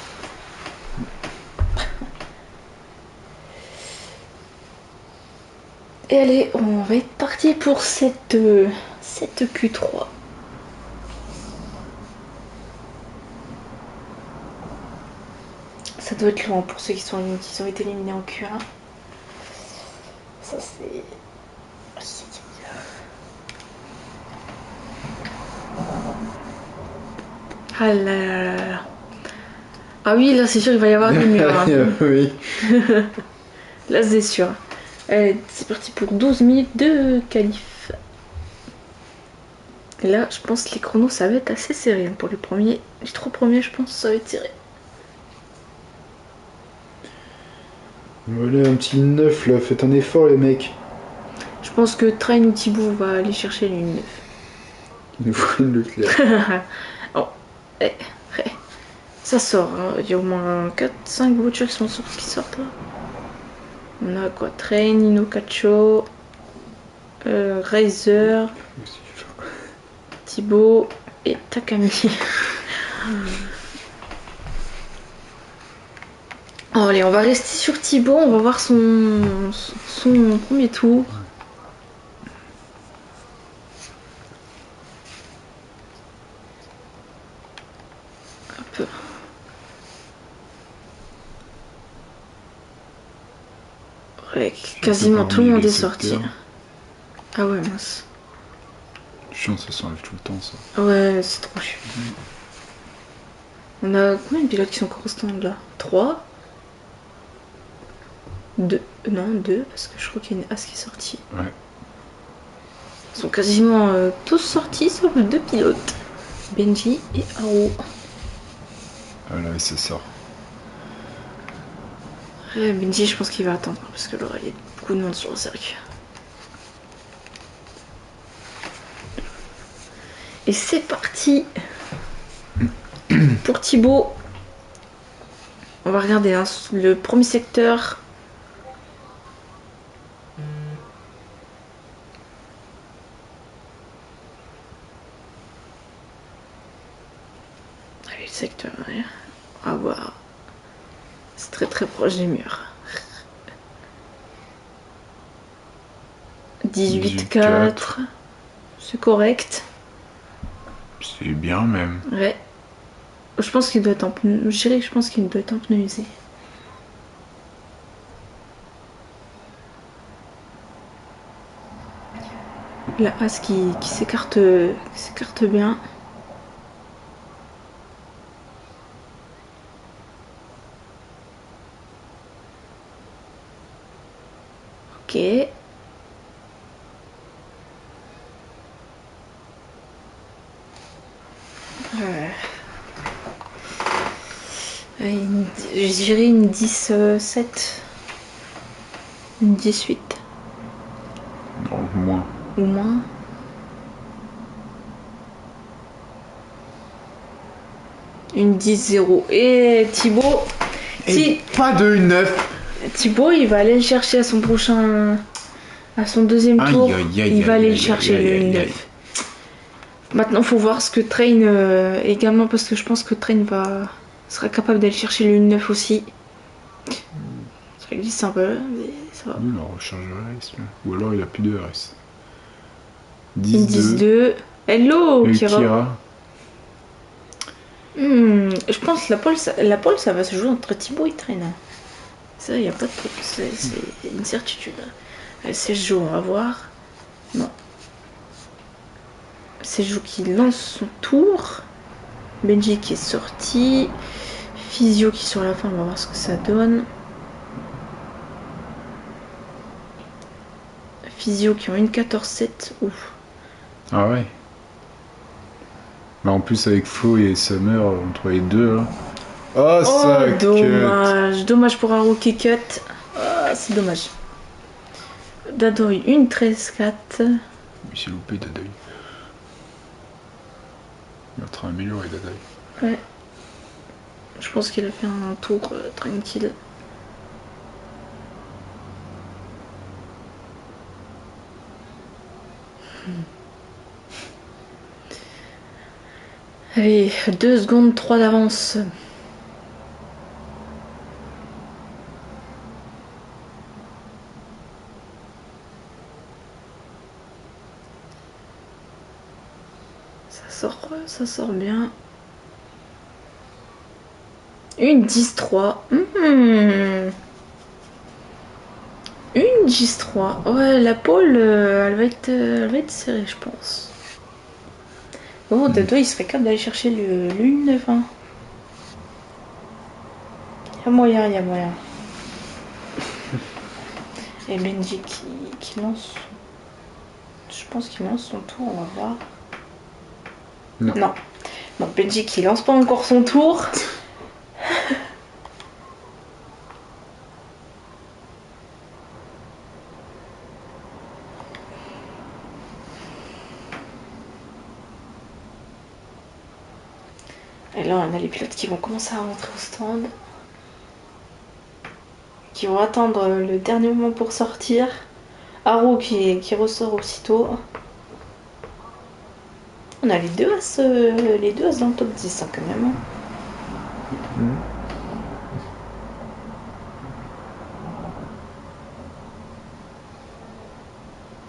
Et allez, on va être parti pour cette Q3. Ça doit être loin pour ceux qui ont été éliminés en Q1. Ça c'est... Ah là là là. Ah oui, là c'est sûr qu'il va y avoir des murs. Hein. Oui. Là c'est sûr. Allez, c'est parti pour 12 minutes de qualif. Et là, je pense que les chronos ça va être assez serré. Pour les 3 premiers, je pense que ça va être serré. Voilà un petit 9 là, faites un effort les mecs. Je pense que Train ou Thibaut va aller chercher les 9. Il nous faut une Leclerc. Oh, ça sort, hein. Il y a au moins 4-5 voitures qui sortent là. On a quoi? Train, Nino Cacho, Razor, Thibaut et Takami. Oh, allez, on va rester sur Thibaut, on va voir son premier tour. Ouais, quasiment parmi tout le monde les est sorti. secteurs. Ah ouais, mince. Chiant, ça s'enlève tout le temps, ça. Ouais, c'est trop chiant. On a combien de pilotes qui sont encore au stand là? 3? 2? Non, 2, parce que je crois qu'il y a une As qui est sortie. Ouais. Ils sont quasiment tous sortis sauf 2 pilotes. Benji et Haro. Ah là, ça sort. Benji, je pense qu'il va attendre parce que là, il y a beaucoup de monde sur le circuit. Et c'est parti pour Thibaut. On va regarder hein, le premier secteur. Allez, le secteur, ouais. On va voir. C'est très très proche des murs. 18-4. C'est correct. C'est bien même. Ouais. Je pense qu'il doit être en pneu. Je dirais que je pense qu'il doit être en pneu usé. La As qui s'écarte bien. Ok. Je dirais une 17. Une 18. Non, moins. Ou moins. Une 10-0. Et Thibaut. Et pas de 9. Thibaut, il va aller le chercher à son prochain. À son deuxième tour. Il va aller le chercher le 9. Maintenant, faut voir ce que Train également, parce que je pense que Train sera capable d'aller chercher le 9 aussi. Ça glisse un peu, mais ça va. Il en recharge le RS. Ou alors il a plus de RS. Une 10-2. Hello, Et Kira. Je pense que la pole, ça va se jouer entre Thibaut et Train. Ça, y a pas de truc. C'est une certitude. C'est Joe, on va voir. Non. C'est Joe qui lance son tour. Benji qui est sorti. Physio qui est sur la fin, on va voir ce que ça donne. Physio qui ont une 14-7. Ouf. Ah ouais. Bah en plus avec Flo et Summer entre les deux là. Oh, ça dommage. Cut. Dommage pour Haro qui cut. Oh, c'est dommage. Dadoy une 13-4. Il s'est loupé Dadoy. Il va être amélioré Dadoy. Ouais. Je pense qu'il a fait un tour tranquille. Allez, 2 secondes 3 d'avance. Ça sort bien. Une 10-3. Une 10-3. Ouais, la pole, elle va être serrée, je pense. Oh, Dado, il serait capable d'aller chercher le 1-9. Hein. Il y a moyen. Et Benji qui lance. Je pense qu'il lance son tour, on va voir. Non. Non, Benji qui lance pas encore son tour. Et là, on a les pilotes qui vont commencer à rentrer au stand. Qui vont attendre le dernier moment pour sortir. Haro qui ressort aussitôt. On a les deux as dans le top 10 hein, quand même.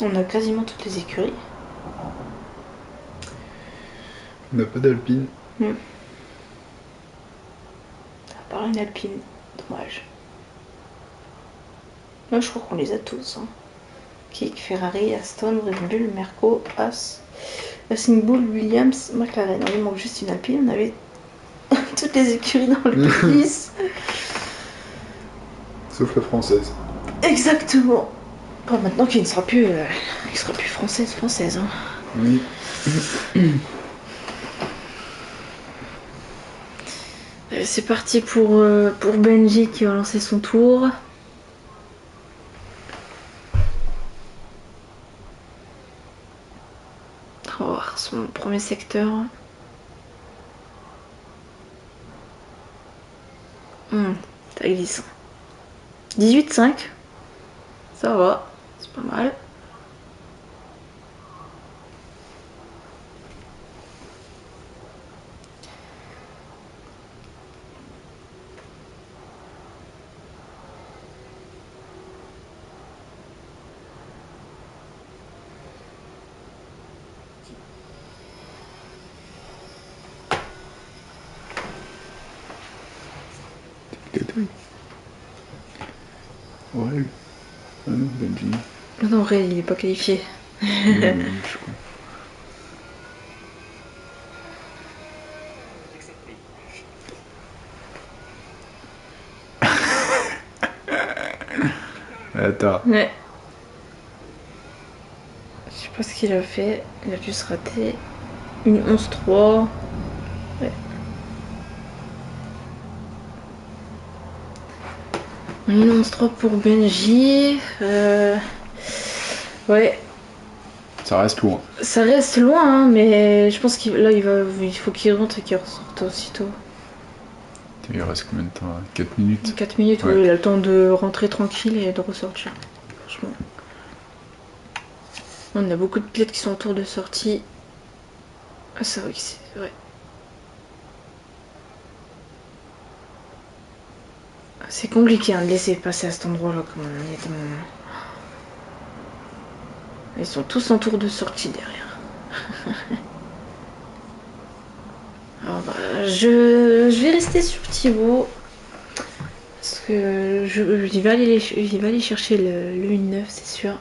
On a quasiment toutes les écuries. On n'a pas d'Alpine. À part une Alpine. Dommage. Là, je crois qu'on les a tous. Hein. Kik, Ferrari, Aston, Red Bull, Merco, As, Racing Bull, Williams, McLaren. Il manque juste une Alpine. On avait toutes les écuries dans le top 10. Sauf la française. Exactement. Bon, maintenant qu'il ne sera plus, française. Hein. Oui. C'est parti pour Benji qui va lancer son tour. On va voir son premier secteur. Ça glisse. 18,5. Ça va. C'est pas mal. Ouais. Ah non, Benji. Non, Ray, il est pas qualifié. Je crois. Attends. Ouais. Je sais pas ce qu'il a fait. Il a dû se rater. Une 11-3. Ouais. Une 11-3 pour Benji. Ouais. Ça reste loin. Ça reste loin, hein, mais je pense qu'il faut qu'il rentre et qu'il ressorte aussitôt. Il reste combien de temps? 4 minutes? 4 minutes, ouais. Il a le temps de rentrer tranquille et de ressortir. Franchement. On a beaucoup de pilotes qui sont autour de sortie. Ah, c'est vrai que c'est vrai. C'est compliqué hein, de laisser passer à cet endroit-là. Ils sont tous en tour de sortie derrière. Alors, bah, je vais rester sur Thibaut. Parce que il va aller chercher le 1-9, c'est sûr.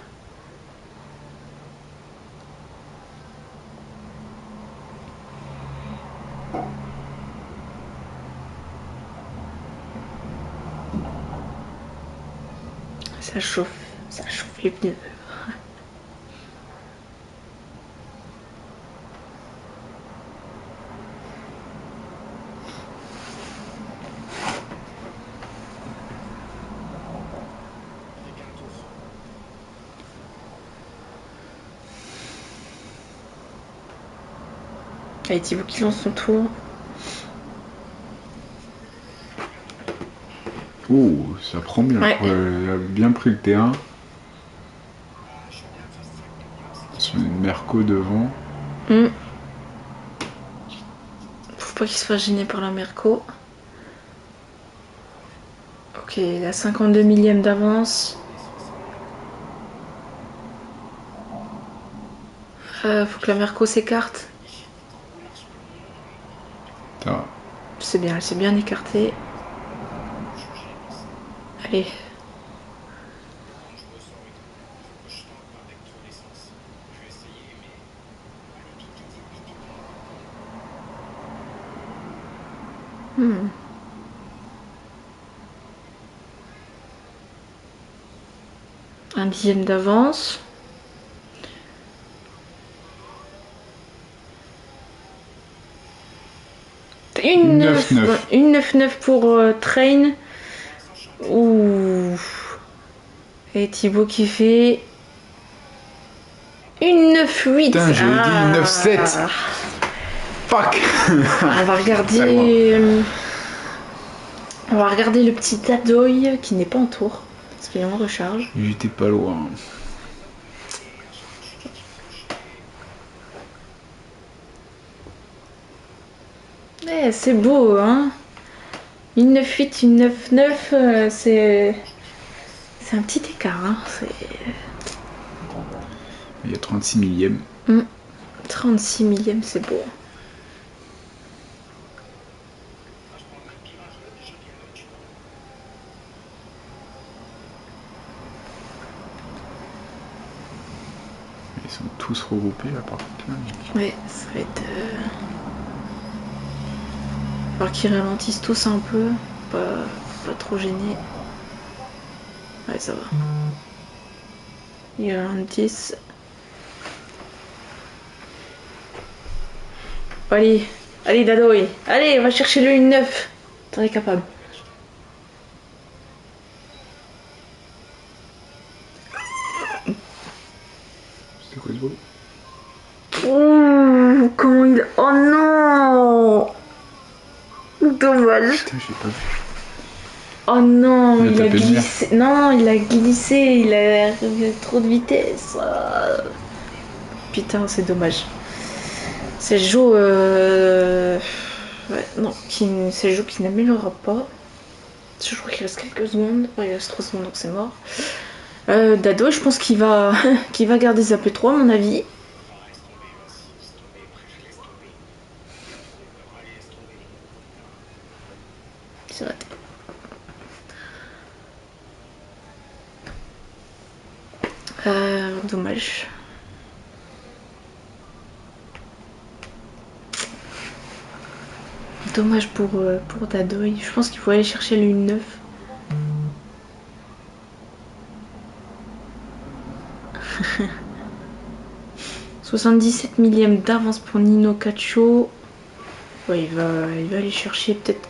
Ça chauffe les pneus. Allez, Thibaut qui lance son tour. Oh, ça prend bien. Ouais. Il a bien pris le T1. Sur une Merco devant. Faut pas qu'il se fasse gêner par la Merco. Ok, il a 52 millièmes d'avance. Faut que la Merco s'écarte. C'est bien, elle s'est bien écartée. Allez. Un dixième d'avance. Une 9-9 pour Train. Ouh. Et Thibaut qui fait une 9-8. Putain, j'ai dit 9-7. Fuck. On va regarder le petit Tadoy qui n'est pas en tour. Parce qu'il est en recharge. J'étais pas loin. Eh, c'est beau, hein. Une 9-8, une 9-9, c'est un petit écart, hein. Il y a 36 millièmes. 36 millièmes, c'est beau. sont tous regroupés là par contre. Là. Ouais, ça va être. Alors qu'ils ralentissent tous un peu, pas trop gênés. Ouais, ça va. Ils ralentissent. Allez, allez Dadoy, allez, on va chercher le 1-9. T'en es capable. C'est quoi ce bruit? Oh, comment il... Oh non. Dommage. Putain, j'ai pas vu. Oh non, Il a il a tapé le mur. glissé. Non, il a glissé, il a trop de vitesse. Ah. Putain, c'est dommage. C'est le jeu. Ouais, non, c'est le jeu qui n'améliorera pas. Je crois qu'il reste quelques secondes. Ouais, il reste 3 secondes, donc c'est mort. Dado, je pense qu'il va, qu'il va garder sa P3, à mon avis. C'est raté. Dommage. Dommage pour Dadoy. Je pense qu'il faut aller chercher le 1-9. « 77 millième d'avance pour Nino Cacho. Ouais, il va aller chercher peut-être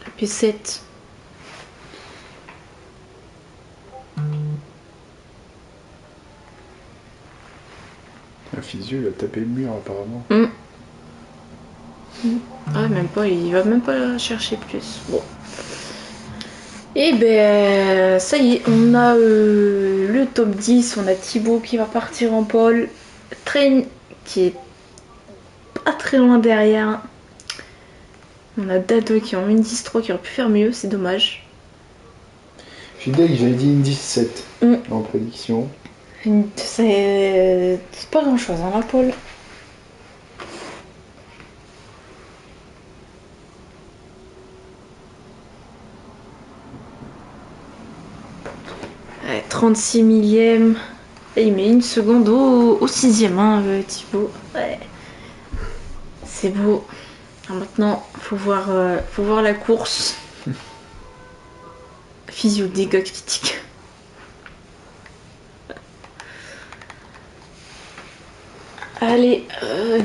la P7. La physio, il a tapé le mur apparemment. Ah, même pas, il va même pas chercher plus. Bon. Et ben, ça y est, on a le top 10. On a Thibaut qui va partir en pole. Train qui est pas très loin derrière. On a Dado qui est en une 10-3 qui aurait pu faire mieux, c'est dommage. Je suis deg, j'avais dit une 17 en prédiction. C'est pas grand chose, hein, la pole. Ouais, 36 millième. Et il met une seconde au 6ème, hein, Thibaut. Ouais. C'est beau. Alors maintenant, faut voir la course. Physio, dégâts critiques. Allez,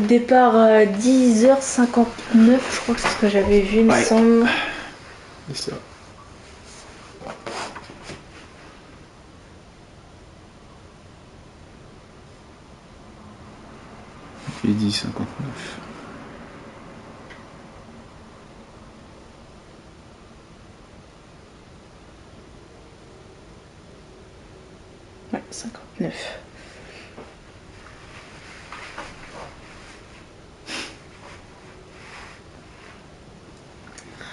départ 10h59, je crois que c'est ce que j'avais vu, il me semble. C'est ça. Il dit 59. Ouais, 59.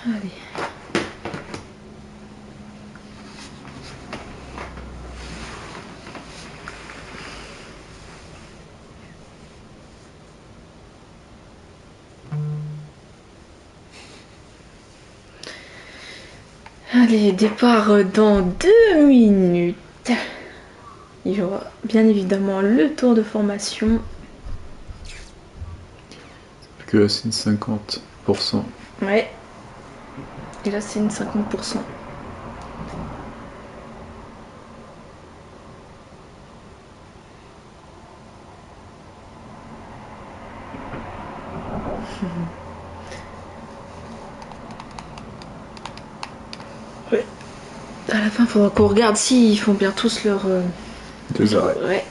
Allez. Allez, départ dans 2 minutes. Il y aura bien évidemment le tour de formation. Que là, c'est une 50%. Ouais. Et là, c'est une 50%. Ouais. À la fin, il faudra qu'on regarde s'ils font bien tous leurs 2 arrêts. Ouais.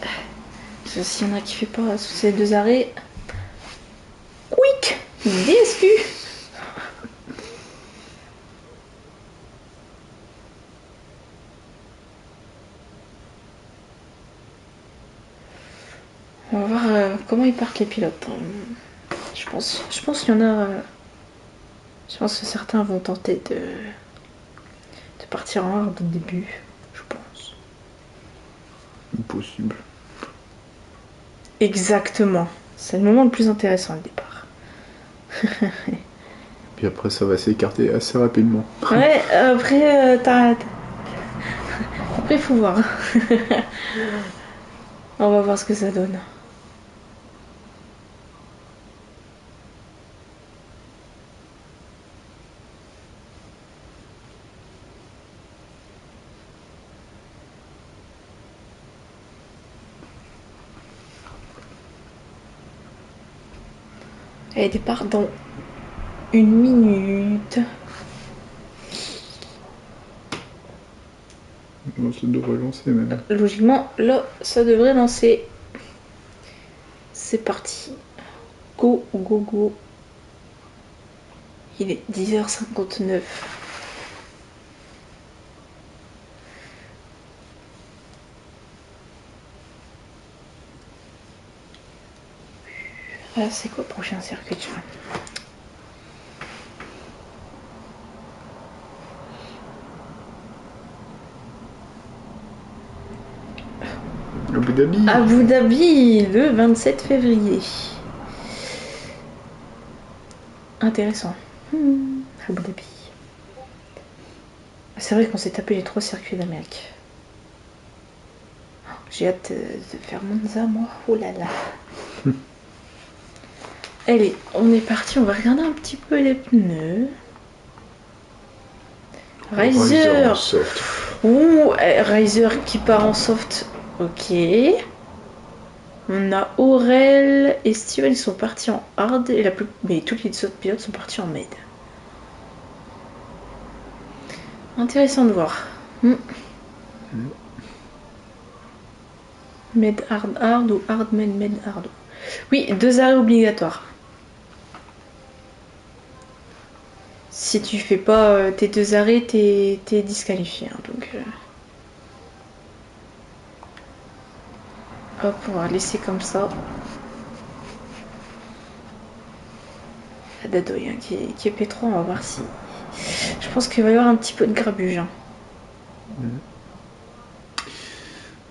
Parce que s'il y en a qui fait pas sous ces 2 arrêts. Quick DSQ. On va voir comment ils partent les pilotes. Je pense qu'il y en a. Je pense que certains vont tenter de partir en hard au début. Je pense. Impossible. Exactement. C'est le moment le plus intéressant, le départ. Puis après, ça va s'écarter assez rapidement. Ouais, après, après, il faut voir. On va voir ce que ça donne. Allez, départ dans 1 minute. Bon, ça devrait lancer même. Logiquement, là, ça devrait lancer. C'est parti. Go, go, go. Il est 10h59. Ah, c'est quoi le prochain circuit, tu vois? Abu Dhabi. Abu Dhabi, le 27 février. Intéressant. Abu Dhabi. C'est vrai qu'on s'est tapé les 3 circuits d'Amérique. J'ai hâte de faire Monza, moi. Oh là là. Allez, on est parti. On va regarder un petit peu les pneus. Riser. En soft. Ouh, Riser qui part en soft. Ok. On a Aurel et Steven, ils sont partis en hard. Et mais tous les autres pilotes sont partis en med. Intéressant de voir. Med hard ou hard med hard. Oui, 2 arrêts obligatoires. Si tu fais pas tes 2 arrêts, t'es disqualifié. Hein, donc, hop, on va laisser comme ça. La Dadoy hein, qui est P3, on va voir si. Je pense qu'il va y avoir un petit peu de grabuge. Hein.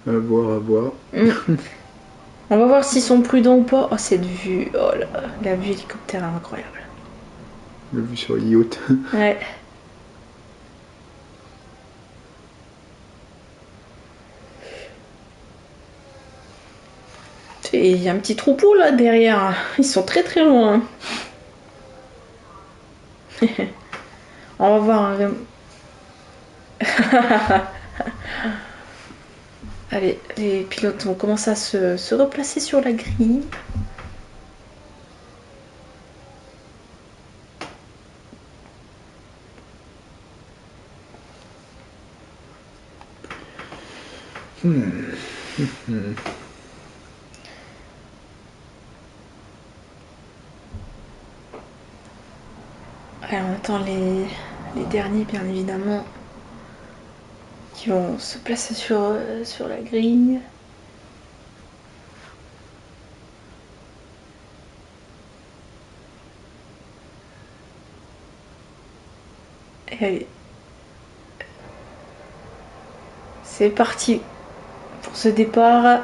À voir, à voir. On va voir s'ils sont prudents ou pas. Oh, cette vue. Oh là, la vue hélicoptère est incroyable. La vue sur le yacht. Ouais. Et il y a un petit troupeau là derrière. Ils sont très très loin. On va voir. Allez, les pilotes vont commencer à se replacer sur la grille. Allez, on attend les derniers, bien évidemment, qui vont se placer sur la grille. Et allez. C'est parti pour ce départ.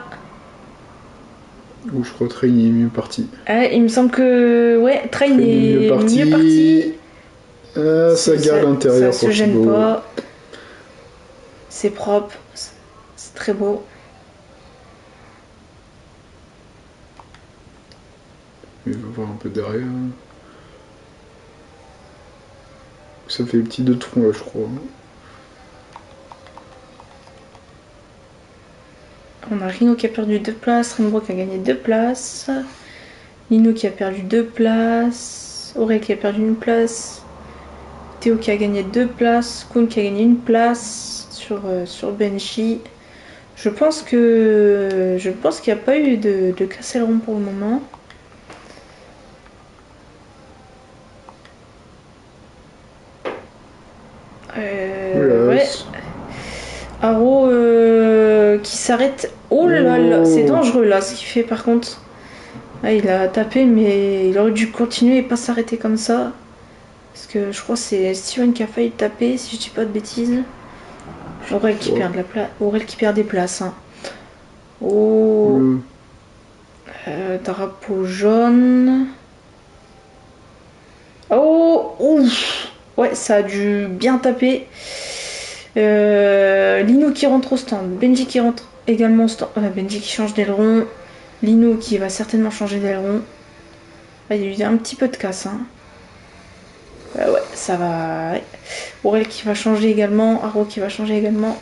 Ou je crois que Train est mieux parti. Il me semble que ouais, Train est mieux parti. Ça garde l'intérieur ça se gêne pas. C'est propre, c'est très beau. Il va voir un peu derrière. Ça fait les petits 2 troncs là, je crois. On a Rino qui a perdu 2 places, Rainbow qui a gagné 2 places, Nino qui a perdu 2 places, Aurel qui a perdu 1 place, Théo qui a gagné 2 places, Kun qui a gagné 1 place sur Benchy. Je pense qu'il n'y a pas eu de casse-aileron pour le moment. Ouais. Haro qui s'arrête. Oh là là, c'est dangereux là ce qu'il fait par contre. Ah, il a tapé mais il aurait dû continuer et pas s'arrêter comme ça. Parce que je crois que c'est Steven qui a failli taper si je dis pas de bêtises. Aurel qui perd de la place. Aurel qui perd des places. Hein. Oh. Drapeau jaune. Oh. Ouf. Ouais, ça a dû bien taper. Lino qui rentre au stand. Benji qui rentre également au stand. Benji qui change d'aileron. Lino qui va certainement changer d'aileron. Il y a eu un petit peu de casse. Hein. Ouais, ça va. Ouais. Aurel qui va changer également. Haro qui va changer également.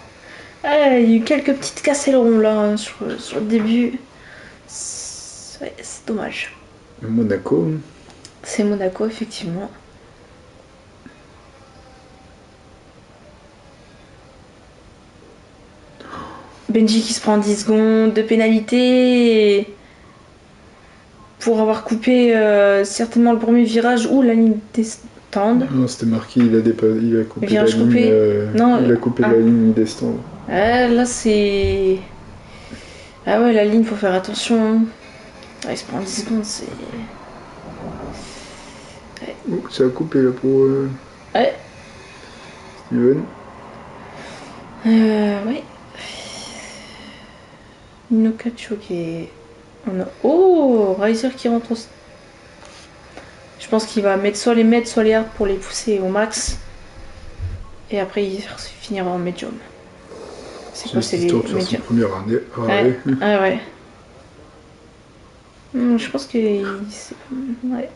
Il y a eu quelques petites casses ailerons là hein, sur le début. Ouais, c'est dommage. Monaco. C'est Monaco, effectivement. Benji qui se prend 10 secondes de pénalité pour avoir coupé certainement le premier virage ou la ligne des stands. Non, c'était marqué, il a coupé la Virage ligne, coupé. Non, il a coupé la ligne des stands. Là, c'est... Ah ouais, la ligne, faut faire attention. Ah, il se prend 10 secondes, c'est... Ouais. Oh, ça a coupé là pour Ouais. Steven. Ouais. Inokacho qui est... Oh, Riser qui rentre au... Je pense qu'il va mettre soit les mètres, soit les hards pour les pousser au max. Et après, il finira en medium. C'est quoi, c'est les medium. Première année. Ouais. Ah ouais. Je pense que... Ouais.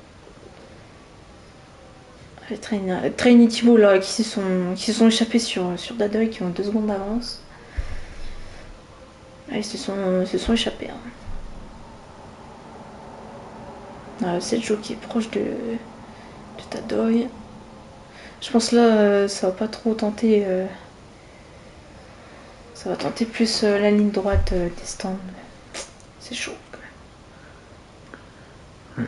Train et Thibaut là qui se sont échappés sur Dadoy qui ont 2 secondes d'avance. Ils se sont échappés. Hein. C'est Joe qui est proche de Dadoy. Je pense là ça va pas trop tenter. Ça va tenter plus la ligne droite des stands. C'est chaud quand même.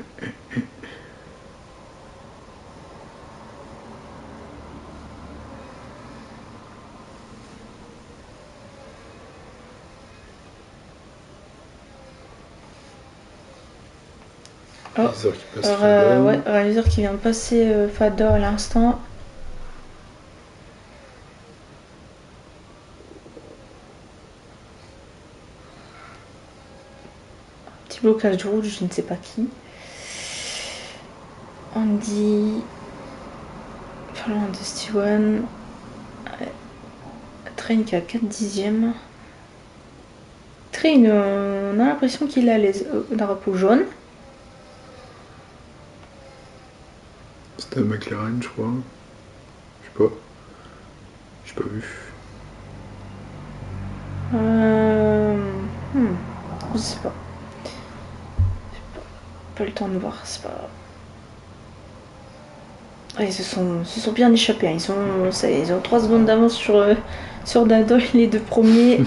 Oh, ouais, Riser qui vient de passer Fador à l'instant. Petit blocage de rouge, je ne sais pas qui. Andy. Parlant de Steven. Train qui a 4 dixièmes. Train, on a l'impression qu'il a les drapeaux jaunes. C'était un McLaren, je crois. Je sais pas. J'ai pas vu. Je sais pas. Pas le temps de voir, c'est pas grave. Ils se sont bien échappés. Hein. Ils ont 3 secondes d'avance sur Dadoy, les 2 premiers.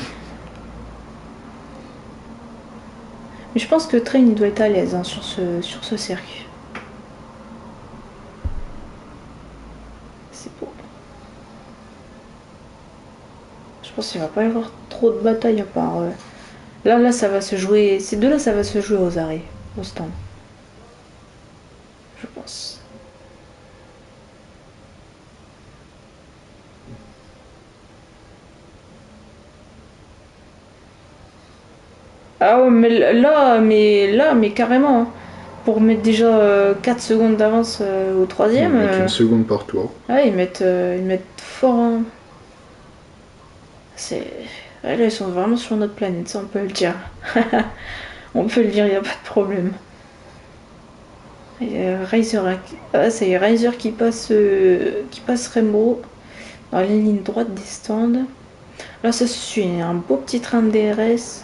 Mais je pense que Train il doit être à l'aise hein, sur ce circuit. C'est beau. Je pense qu'il va pas y avoir trop de bataille à part. Là, ça va se jouer. Ces deux-là, ça va se jouer aux arrêts, au stand. Je pense. Ah ouais, mais carrément. Hein. Pour mettre déjà 4 secondes d'avance au troisième. Ils mettent 1 seconde par tour. Ouais, ils mettent fort. Hein. Ouais, là, ils sont vraiment sur notre planète, ça on peut le dire. On peut le dire, il n'y a pas de problème. Riser, c'est Riser qui passe Rainbow dans la ligne droite des stands. Là, ça se suit, un beau petit train de DRS.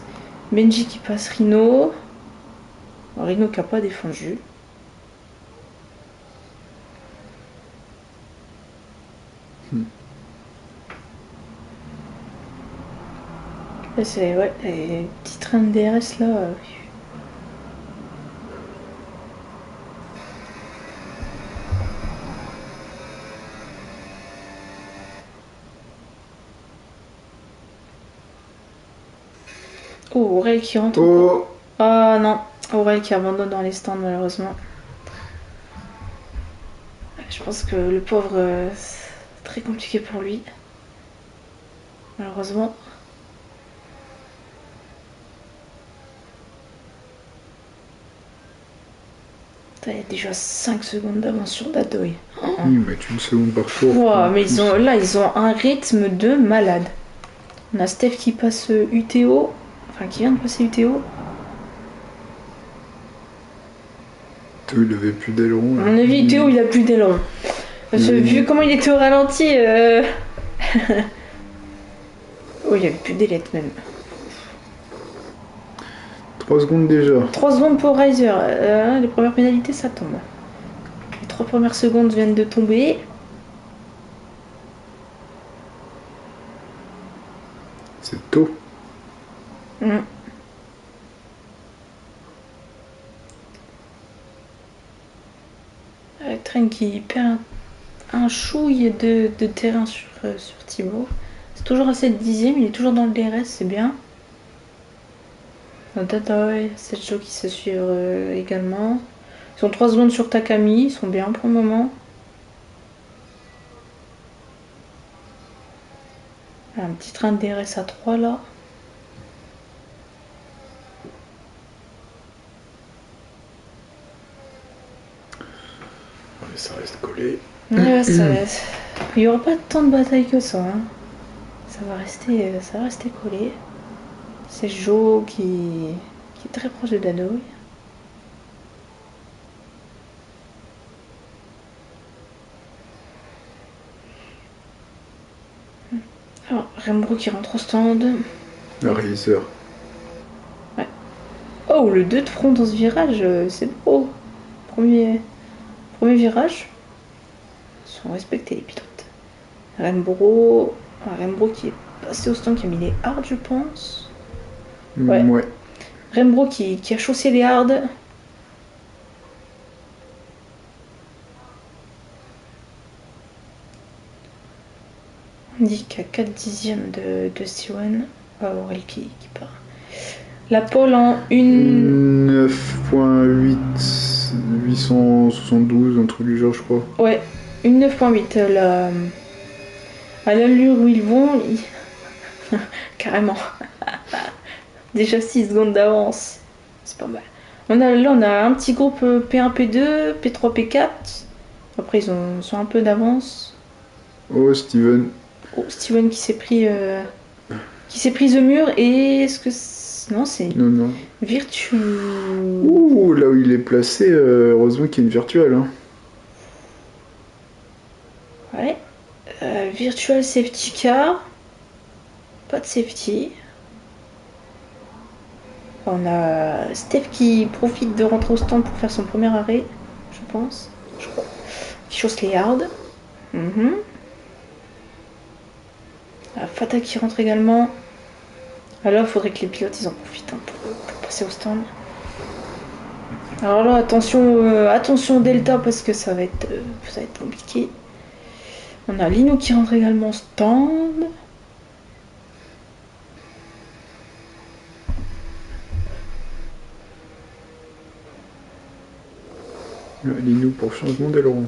Benji qui passe Rhino. Rhino qui n'a pas défendu. Là, c'est ouais, petit train de DRS là. Oh, Aurel qui rentre. Oh Ah non, Aurel qui abandonne dans les stands malheureusement. Je pense que le pauvre, c'est très compliqué pour lui. Malheureusement. Il y a déjà 5 secondes d'avance sur Dadoy. Ils mettent 1 seconde par tour. Wow, mais ils ont un rythme de malade. On a Steph qui passe UTO, enfin qui vient de passer UTO. Théo, il avait plus d'aileron. À mon avis, UTO, il a plus d'aileron. Parce que vu comment il était au ralenti... Oh, il avait plus d'ailettes même. 3 secondes déjà. 3 secondes pour Riser. Les premières pénalités, ça tombe. Les 3 premières secondes viennent de tomber. C'est tôt. Train qui perd un chouille de terrain sur Thibaut. C'est toujours à 7 dixièmes, il est toujours dans le DRS, c'est bien. C'est Joe qui se suit également. Ils sont 3 secondes sur Takami, ils sont bien pour le moment. Un petit train de DRS à 3 là. Ouais, ça reste collé. Ouais, il n'y aura pas tant de bataille que ça. Hein. Ça va rester collé. C'est Joe qui est très proche de Dano. Alors, Rembro qui rentre au stand. Le Racer. Ouais. Oh, le 2 de front dans ce virage, c'est beau. Premier virage. Ils sont respectés les pilotes. Rembro qui est passé au stand, qui a mis les hards, je pense. Ouais. Rembro qui a chaussé les hards. On dit qu'à 4 dixièmes de Steven. Aurel qui part. La pole en 9.8 872, un truc du genre, je crois. Ouais, une 9.8. À l'allure où ils vont, carrément. Déjà 6 secondes d'avance. C'est pas mal. On a un petit groupe P1, P2, P3, P4. Après, ils sont un peu d'avance. Oh, Steven. Oh, Steven qui s'est pris the mur. Et est-ce que... Non, c'est Non. Virtue. Ouh, là où il est placé, heureusement qu'il y a une virtuelle. Hein. Ouais. Virtual safety car. Pas de safety. On a Steph qui profite de rentrer au stand pour faire son premier arrêt, je pense. Je crois. Qui chausse les hards. Fata qui rentre également. Alors il faudrait que les pilotes ils en profitent pour passer au stand. Alors là attention Delta parce que ça va être compliqué. On a Lino qui rentre également au stand. Lino pour changement d'aileron.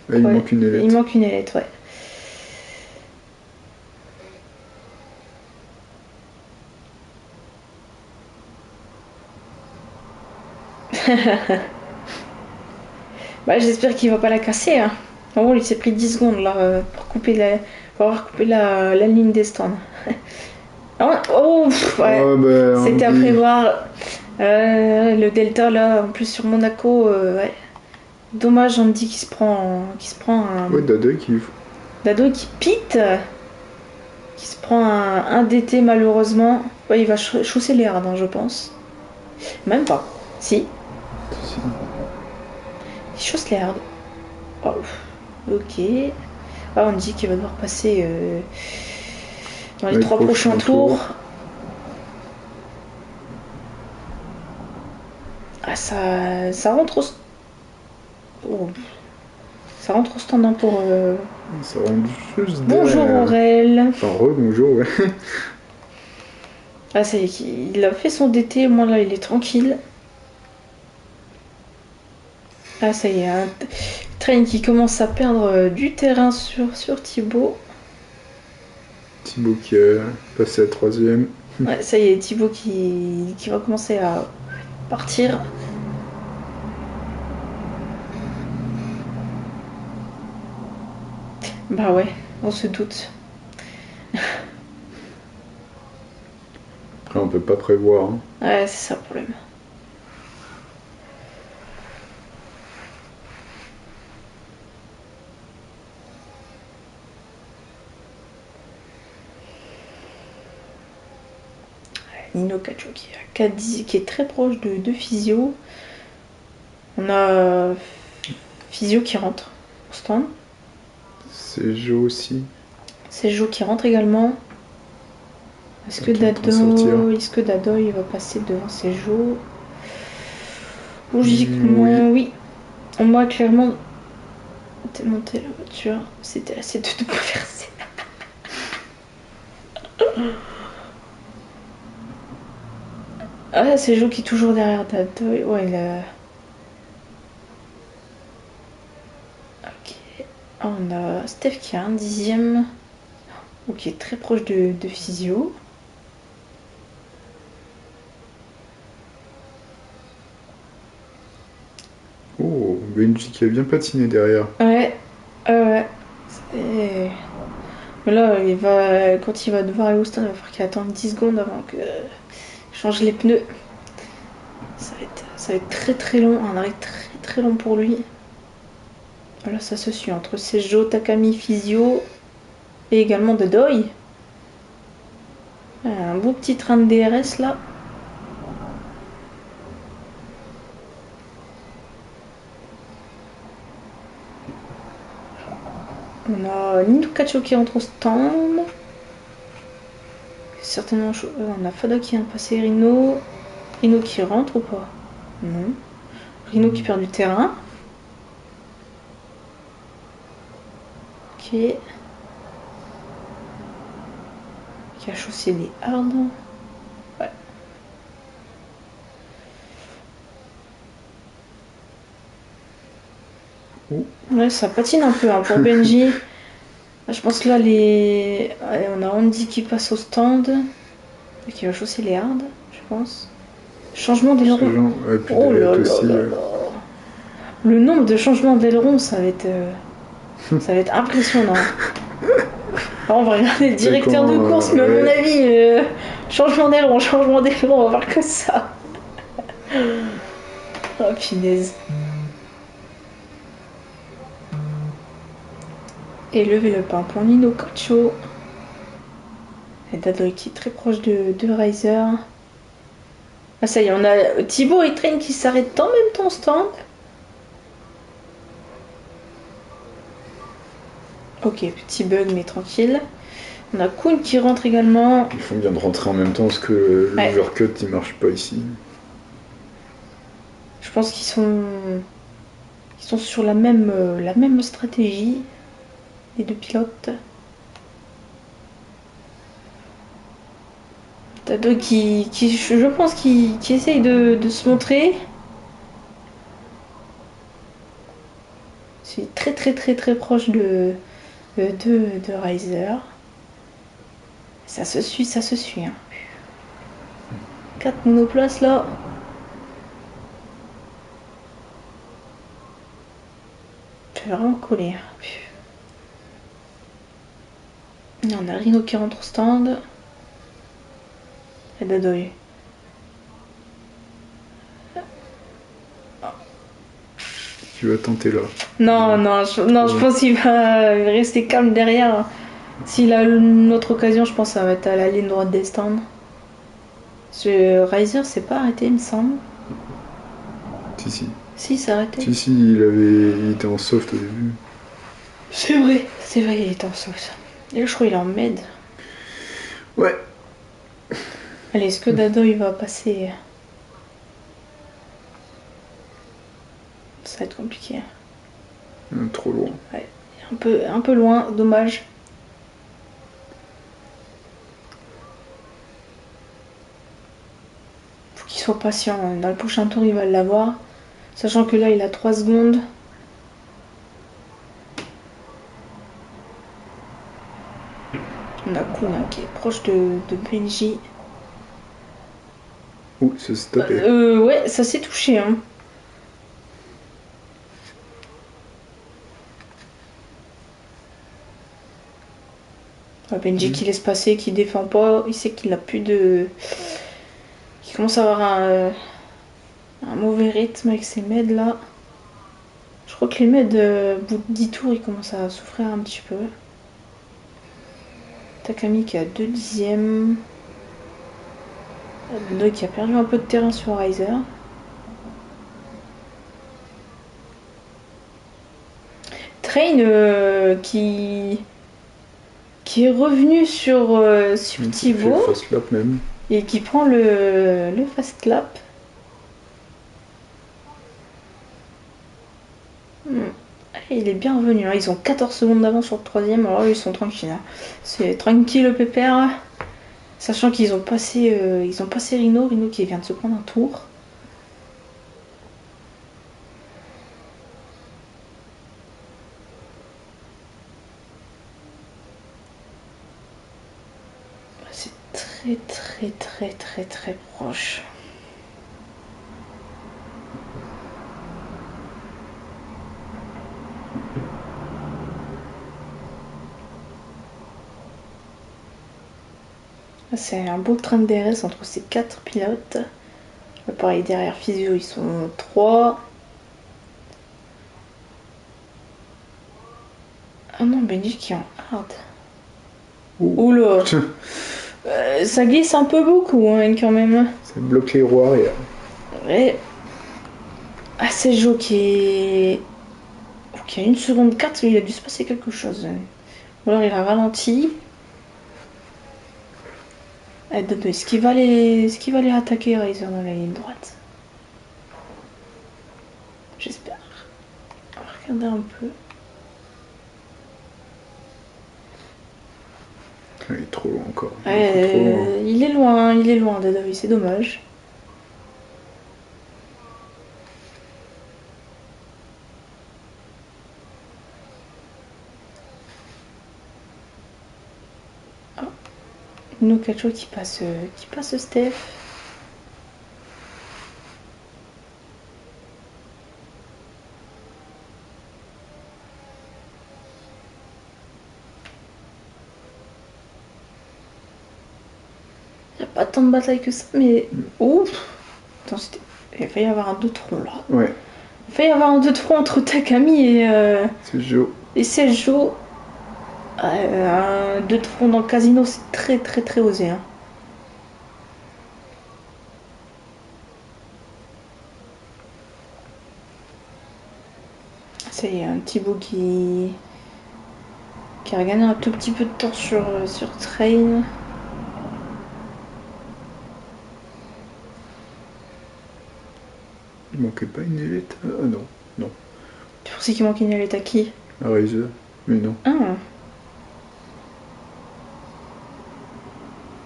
Là, il manque une ailette. Il manque une ailette, ouais. Bah, j'espère qu'il va pas la casser. Hein. En gros, il s'est pris 10 secondes là, pour avoir coupé la ligne des stands. Ouais. C'était à prévoir. Le Delta là, en plus sur Monaco, ouais. Dommage, Andy qui se prend un. Ouais, Dado qui pite. Qui se prend un DT malheureusement. Ouais, il va chausser les hards, hein, je pense. Même pas. Si. Il chausse les hards. Oh, ok. On dit qu'il va devoir passer dans les 3 prochains tours. Ah, ça rentre au... Ça rentre au stand pour... Ça rentre juste Bonjour Aurel. Enfin, bonjour, ouais. Ah, ça y est, il a fait son DT, moi là il est tranquille. Ah, ça y est, un train qui commence à perdre du terrain sur Thibaut. Thibaut qui est passé à 3ème. Ouais, ça y est, Thibaut qui va commencer à partir. Bah ouais, on se doute. Après, on peut pas prévoir. Hein. Ouais, c'est ça le problème. Nino Cacho qui est à 4-10, qui est très proche de Physio. On a Physio qui rentre au stand. C'est Jo aussi. C'est Jo qui rentre également. Est-ce que Dado il va passer devant Sejo? Logiquement, oui. On m'a clairement démonté la voiture. C'était assez de double versé. Ah, Sejo qui est toujours derrière Dado. Ouais, il a... Ok. Ah, on a Steph qui a un 10e. Qui est très proche de Physio. Oh, Benji qui a bien patiné derrière. Ouais. Mais là, quand il va devoir aller au stand, il va falloir qu'il attende 10 secondes avant que change les pneus. Ça va être très très long, un arrêt très très long pour lui. Là, ça se suit entre Sejo, Takami, Physio et également de Doi. Un beau petit train de DRS là. On a Nino Cacho qui entre au stand. Certainement, on a Fada qui vient de passer Rino. Rino qui rentre ou pas? Non. Rino qui perd du terrain. Ok. Qui a chaussé les hards. Ouais. Ouais, ça patine un peu hein, pour Benji. Je pense que là, on a Andy qui passe au stand. Et qui va chausser les hards, je pense. Changement d'aileron. Oh là là là là. Le nombre de changements d'aileron, ça va être impressionnant. Alors, on va regarder le directeur de course, mais à mon avis, changement d'aileron, on va voir que ça. Oh, punaise. Et lever le pain pour Nino Cacho. Et Dadoy qui est très proche de Riser. Ah, ça y est, on a Thibaut et Train qui s'arrêtent en même temps stand. Ok, petit bug, mais tranquille. On a Kuhn qui rentre également. Ils font bien de rentrer en même temps parce que l'overcut il marche pas ici. Je pense qu'ils sont sur la même stratégie, les deux pilotes. Tado qui je pense, qui essaye de se montrer. C'est très très très très proche de Riser. Ça se suit. Hein. 4 monoplaces là. Je vais vraiment coller. On a Rino qui rentre au stand. Et Dadoy. Tu vas tenter là. Non, je pense qu'il va rester calme derrière. S'il a une autre occasion, je pense que ça va être à la ligne droite des stands. Riser s'est pas arrêté, il me semble. Si. Si, il s'est arrêté. Si, il était en soft au début. C'est vrai, il était en soft. Et là, je crois qu'il est en med. Ouais. Allez, est-ce que Dado il va passer? Ça va être compliqué. Trop loin. Ouais, un peu loin, dommage. Faut qu'il soit patient. Dans le prochain tour, il va l'avoir. Sachant que là, il a 3 secondes. On a Kuna qui est proche de Benji. Oh, ça s'est tapé. Ouais, ça s'est touché. Hein. Benji qui laisse passer, qui défend pas. Il sait qu'il n'a plus de qui commence à avoir un mauvais rythme avec ses meds là. Je crois que les meds, au bout de 10 tours, ils commencent à souffrir un petit peu. Takami qui a 2 dixièmes. Dodo qui a perdu un peu de terrain sur Riser. Train qui est revenu sur Thibaut fast lap même. et qui prend le fast lap. Il est bien revenu, hein. Ils ont 14 secondes d'avance sur le troisième, alors ils sont tranquilles. Hein. C'est tranquille le pépère, sachant qu'ils ont passé Rino qui vient de se prendre un tour. C'est très proche. C'est un beau train de DRS entre ces 4 pilotes. Pareil, derrière Physio, ils sont 3. Ah non, Benji qui est en hard. Oula. Ça glisse un peu beaucoup hein, quand même. Ça bloque les roues arrière. Ouais. Ah, c'est Joe qui est... Ok, 1 seconde 4, il a dû se passer quelque chose. Ou alors il a ralenti. Est-ce qu'il va aller attaquer Riser dans la ligne droite? J'espère. On va regarder un peu. Il est trop loin encore. Trop loin. Il est loin, Dodo, c'est dommage. Nokacho qui passe Steph. Il n'y a pas tant de bataille que ça, mais... Ouf. Attends, il a failli y avoir un 2-tron là. Ouais. Il a failli y avoir un 2-tron entre Takami et... C'est Joe. Et c'est Joe. Un 2-tron dans le casino, c'est très osé. Hein. C'est un Thibaut qui a gagné un tout petit peu de temps sur Train. Il manquait pas une élite? Ah non. Tu pensais qu'il manquait une élite à qui? À Riser, mais non. Ah.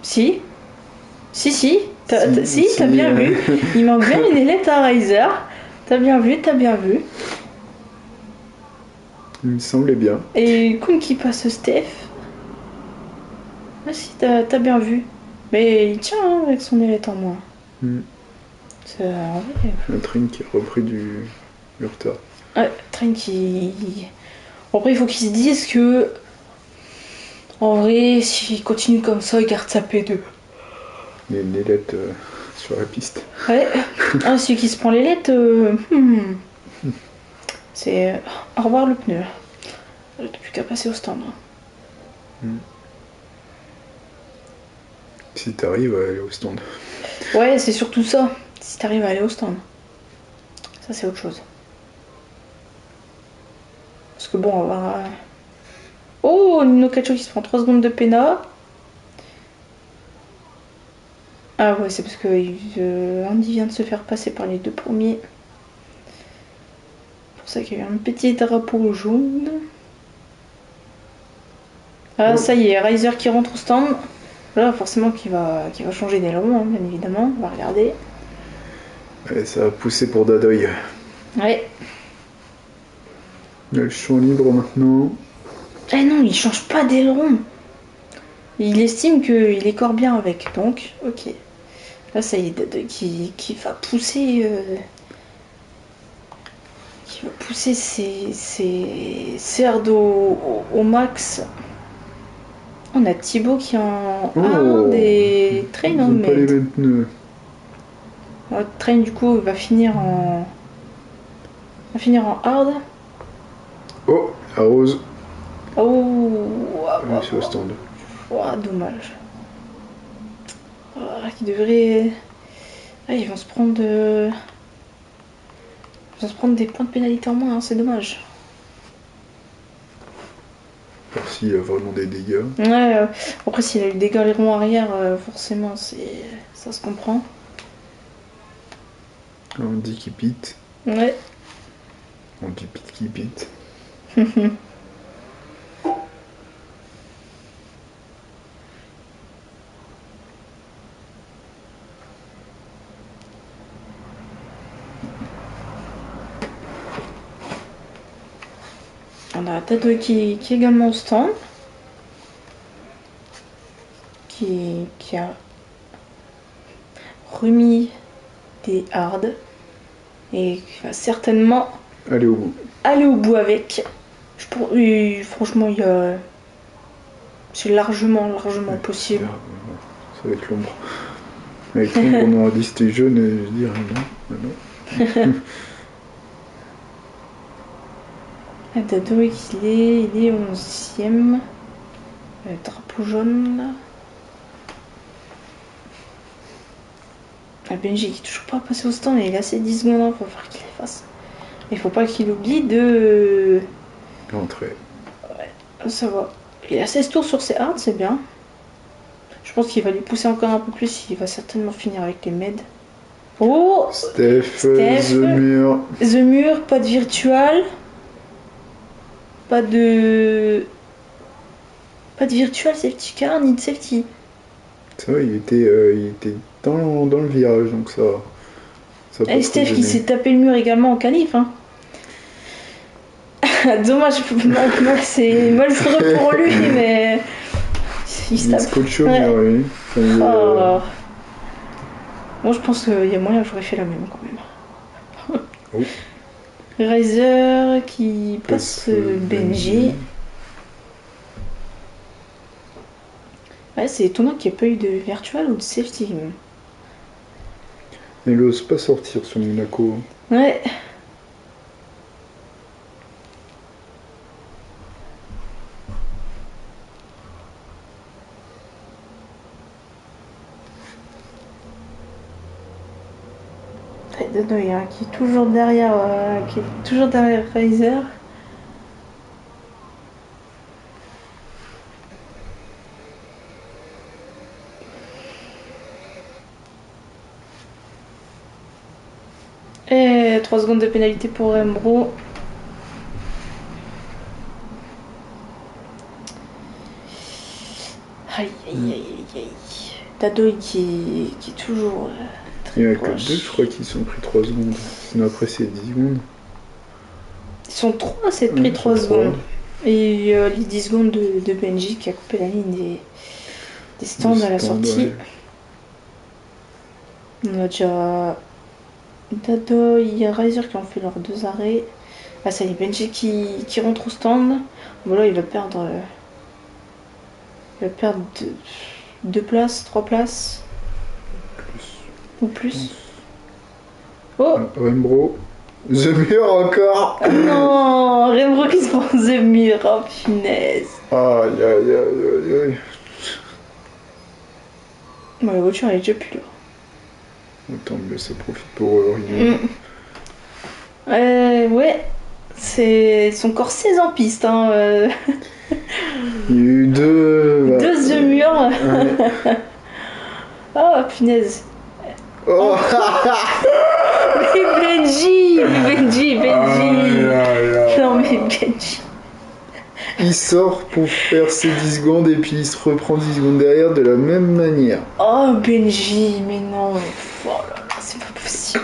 Si. T'as bien vu. Il manque bien une élite à Riser. T'as bien vu. Il me semblait bien. Et Kun qui passe Steph. Ah si, t'as bien vu. Mais il tient hein, avec son élite en moins. C'est en vrai. Un train qui a repris du retard. Ouais, train qui... Bon, après, il faut qu'il se dise que... En vrai, s'il continue comme ça, il garde sa P2. Il y a une élite sur la piste. Ouais. Celui qui se prend l'élite... C'est... Au revoir le pneu. T'as plus qu'à passer au stand. Si t'arrives à aller au stand. Ouais, c'est surtout ça. Si t'arrives à aller au stand. Ça, c'est autre chose. Parce que bon, on va... Oh, Nokacho qui se prend 3 secondes de péna. Ah ouais, c'est parce que Andy vient de se faire passer par les 2 premiers. C'est pour ça qu'il y a eu un petit drapeau jaune. Ah, ça y est, Riser qui rentre au stand. Là, forcément, qui va changer d'aileron, hein, bien évidemment. On va regarder. Ouais, ça a poussé pour Dadoy. Ouais. Il a le champ libre maintenant. Eh non, il change pas d'aileron. Il estime qu'il est corps bien avec, donc, ok. Là, ça y est, qui va pousser... qui va pousser ses cerdes au max. On a Thibaut qui est en un des trains, ils ont mais... pas les mêmes pneus. Notre train du coup va finir en hard. Oh, la rose. Oh, Elle est sur le stand. dommage. Qui devrait. Ah, ils vont se prendre des points de pénalité en moins, hein, c'est dommage. Voir s'il y a vraiment des dégâts. Ouais, après s'il a eu des galerons arrière, forcément ça se comprend. On dit qu'il pite. Ouais. On dit pite qui pite. On a Tado qui est également au stand. Qui a remis des hards. Et qui va certainement Allez au bout. aller au bout avec. Franchement, c'est largement possible. Ça va être l'ombre. Avec l'ombre, on aura dit c'était jeune et je dirais non. Tado, il est 11ème. Drapeau jaune là. Benji qui est toujours pas passé au stand, il est assez 10 secondes, hein, faut faire qu'il les fasse. Il faut pas qu'il oublie de Rentrer. Ouais, ça va. Il a 16 tours sur ses hards, c'est bien. Je pense qu'il va lui pousser encore un peu plus, il va certainement finir avec les meds. Oh, Steph, The Mur. The Mur, pas de virtual. Pas de virtual safety car, ni de safety. Ça va, il était dans le virage, donc ça Et Steph qui s'est tapé le mur également en qualif. Hein. Dommage, moi je ferais pour lui, mais il se tape. Scotch au mur, lui. Moi je pense qu'il y a moyen que j'aurais fait la même quand même. Oh. Riser qui passe Benji. Ouais, c'est étonnant qu'il n'y ait pas eu de virtual ou de safety. Il n'ose pas sortir sur Monaco. Ouais. Denoy, hein, qui est toujours derrière Riser. Et 3 secondes de pénalité pour Embro. Aïe aïe aïe aïe. Tadoï qui est toujours Il y en a proche. que deux, je crois, qui sont pris 3 secondes. Sinon après c'est 10 secondes. Ils sont 3 à s'être pris 3 secondes. Et les 10 secondes de Benji qui a coupé la ligne des stands à la sortie. Ouais. On a déjà Tadoï et Riser qui ont fait leurs 2 arrêts. Ah ça y est, Benji qui rentre au stand. Voilà, il va perdre 2 places, 3 places. Ou plus. Oh Rembro. The Mur encore. Ah non, Rembro qui se prend The Mur, oh punaise. Aïe aïe aïe aïe. Bon, la voiture elle est déjà plus là. Autant mieux, ça profite pour Rio. Ouais, ils sont encore 16 en piste. Hein, Il y a eu deux. Deux The Mur. Ouais. Oh punaise. Oh. Mais Benji. Aïe, aïe, aïe. Non mais Benji. Il sort pour faire ses 10 secondes et puis il se reprend 10 secondes derrière de la même manière. Oh Benji, mais non. Oh là là, c'est pas possible.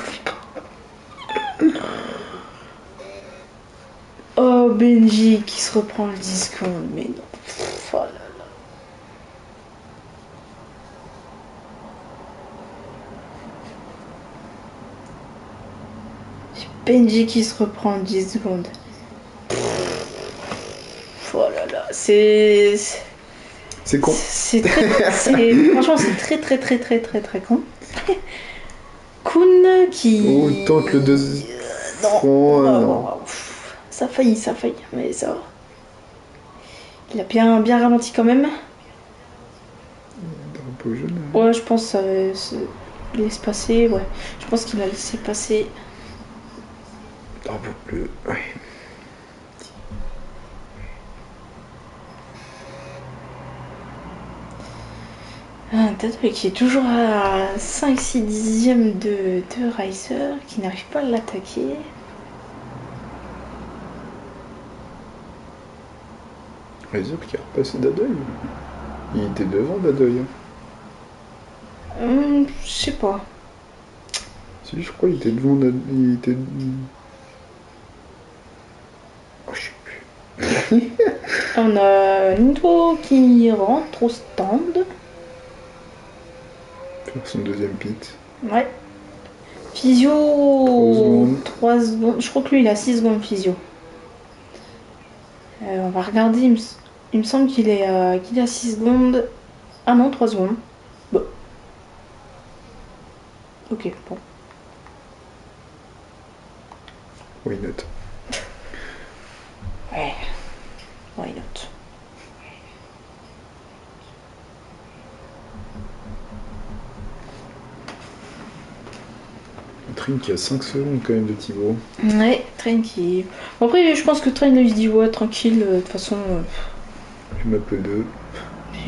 Oh Benji qui se reprend le 10 secondes, mais non. Oh là là. Benji qui se reprend 10 secondes. Oh là là, c'est con. Franchement, c'est très con. Kun qui. Oh, il tente le deuxième. Non. Oh, Ah, non. pff, ça a failli, mais ça va. Il a bien ralenti quand même. Drapeau jaune. Ouais, je pense que ça laisse passer. Ouais, je pense qu'il a laissé passer. Drapeau bleu. Ouais. Un Tadeuil qui est toujours à 5-6 dixièmes de Riser, qui n'arrive pas à l'attaquer. Razor qui a repassé Dadoy. Il était devant Dadoy. Je sais pas. Si, je crois qu'il était devant Dadoy. Il était. Oh, je sais plus. On a Nido qui rentre au stand. Faire son deuxième pit. Ouais. Physio. 3 secondes. 3 secondes. Je crois que lui il a 6 secondes physio. On va regarder. Il me semble qu'il est à 6 secondes. Ah non, 3 secondes. Bon. Ok, bon. Why not? Ouais. Why not? Train qui a 5 secondes quand même de Thibaut. Ouais, Train qui. Bon, après, je pense que Train il se dit ouais, tranquille. De toute façon, Je m'appelle 2.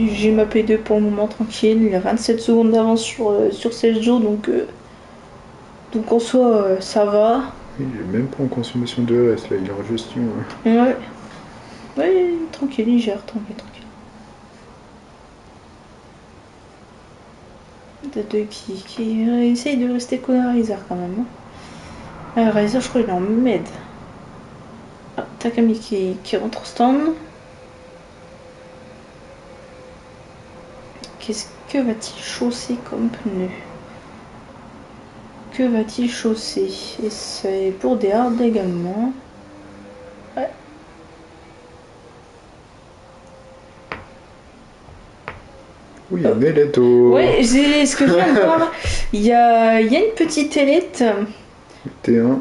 j'ai ma P2 pour le moment tranquille. Il a 27 secondes d'avance sur 16 jours, donc en soi, ça va. Il est même pas en consommation de RS là, il est en gestion. Ouais. Ouais, tranquille, il gère, tranquille. Deux qui essaye de rester collé à Riser quand même. Riser, je crois qu'il est en med. Ah, Takami qui rentre au stand. Qu'est-ce que va-t-il chausser comme pneu? Que va-t-il chausser? Et c'est pour des hards également. Ouais. Oui, un Eletto. Ouais, c'est ce que je viens de voir. Il y a une petite ailette. T1.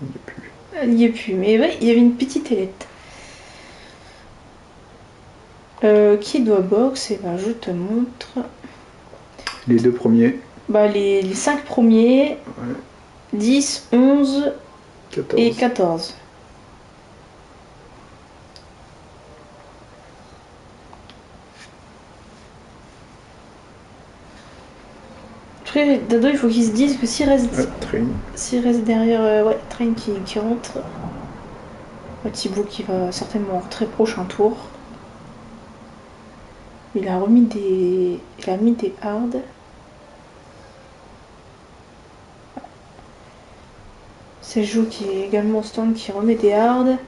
Il n'y a plus. Il n'y est plus, mais ouais, il y avait une petite ailette. Qui doit box? Et ben, je te montre. Les 2 premiers. Bah, les 5 premiers. Ouais. 10, 11 14. et 14. Après, Dado, il faut qu'il se dise que s'il reste, derrière Train qui rentre, Thibaut qui va certainement en très prochain tour. Il a mis des hards. C'est Jo qui est également au stand qui remet des hards.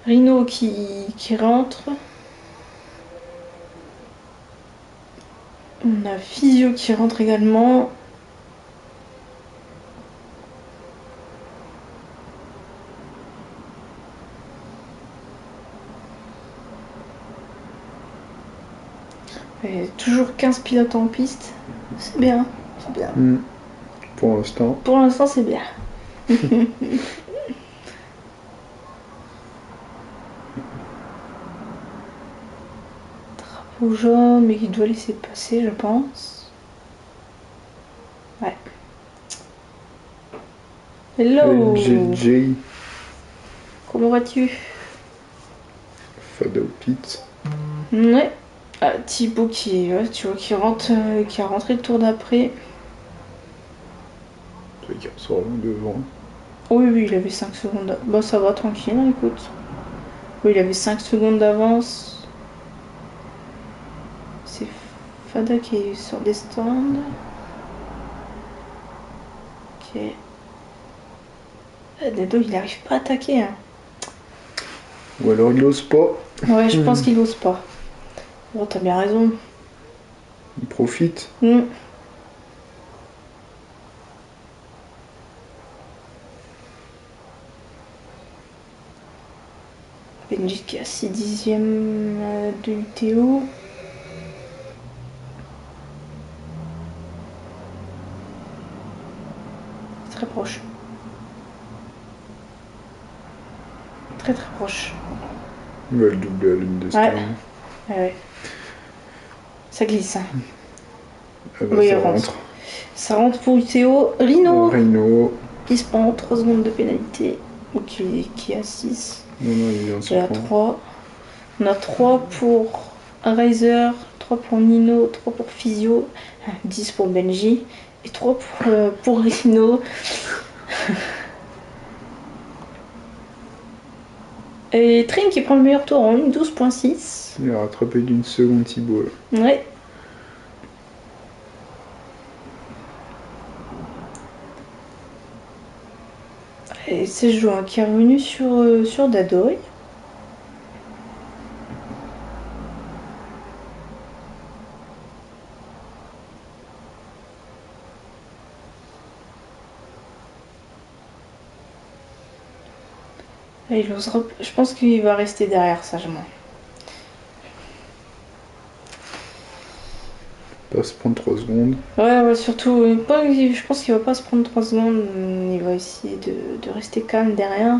Rhino qui rentre. On a Physio qui rentre également. Et toujours 15 pilotes en piste. C'est bien. Pour l'instant. Pour l'instant, c'est bien. Drapeau jaune, mais qui doit laisser passer, je pense. Ouais. Hello. JJ. Comment vas-tu? Fado Pit. Ouais. Ah, Thibaut qui rentre, qui a rentré le tour d'après. C'est qui ressort loin devant. Oui, il avait 5 secondes. Bah, ça va, tranquille, hein, écoute. Oui, il avait 5 secondes d'avance. C'est Fada qui est sur des stands. Ok. Dedo, il n'arrive pas à attaquer. Hein. Ou alors il ose pas. Ouais, je pense qu'il ose pas. Bon, t'as bien raison. Il profite. Benji qui est à 6 dixièmes de UTO. proche. Très très proche. Il va le doubler à l'une des Ouais. stars. Ouais. Ça glisse. Hein. Ah bah, Oui, ça il rentre. rentre. Ça rentre pour Uteo. Rhino Rhino. qui se prend 3 secondes de pénalité. Ou qui a 6. Non, il vient de se Il a prendre. 3. On a 3 pour Riser, 3 pour Nino, 3 pour Physio, 10 pour Benji et 3 pour Rhino. Et Trin qui prend le meilleur tour en 1,12.6. Il a rattrapé d'une seconde Thibaut. Là. Ouais. Et c'est le joueur qui est revenu sur Dadoy. Et il osera... Je pense qu'il va rester derrière sagement. Pas se prendre 3 secondes. Ouais, surtout, je pense qu'il va pas se prendre 3 secondes. Il va essayer de rester calme derrière.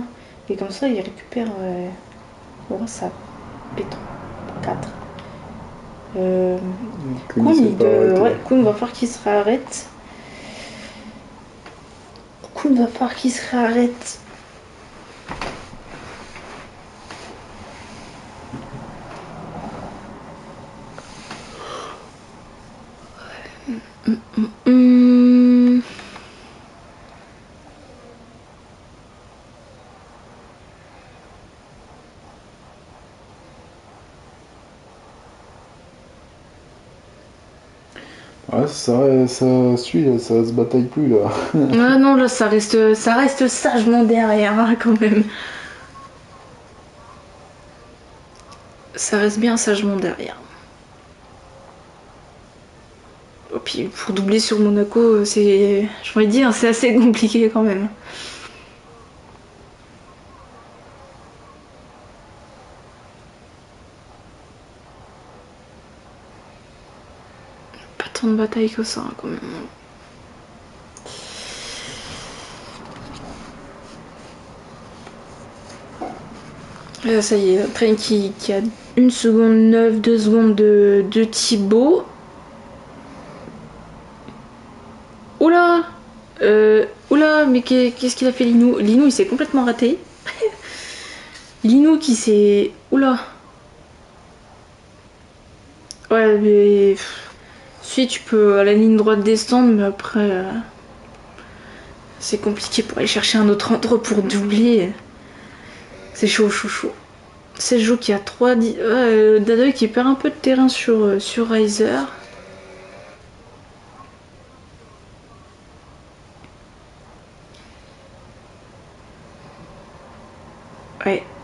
Et comme ça, il récupère. Voilà, ça pétron. 4. Kuhn va falloir qu'il se réarrête. Kuhn va falloir qu'il se réarrête. Ouais, ça suit, là, ça se bataille plus là. Ah non, là, ça reste sagement derrière, hein, quand même. Ça reste bien sagement derrière. Et puis, pour doubler sur Monaco, c'est... Je envie de dire, c'est assez compliqué quand même. Pas tant de bataille que ça, quand même. Là, ça y est, Train qui a 1 seconde 9, 2 secondes de Thibaut. Oula Oula, mais qu'est-ce qu'il a fait Linou? Linou, il s'est complètement raté. Linou qui s'est... Oula. Ouais, mais... Ensuite, tu peux à la ligne droite descendre, mais après... c'est compliqué pour aller chercher un autre endroit pour doubler. C'est chaud. C'est Joe qui a 3... Dadoy qui perd un peu de terrain sur Riser.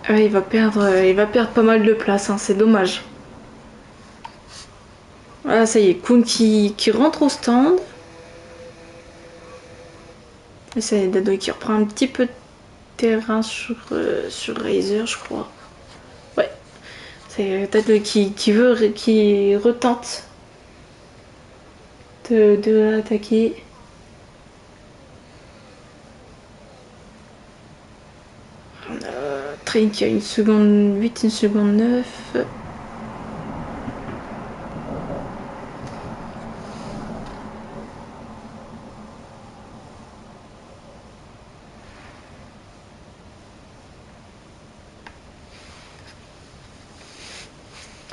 Ouais, il va perdre pas mal de place, hein, c'est dommage. Voilà, ça y est, Kuhn qui rentre au stand. Et c'est Dadoy qui reprend un petit peu de terrain sur Razer, je crois. Ouais, c'est Dadoy qui retente de l'attaquer. Train qui a 1 seconde 8, 1 seconde 9.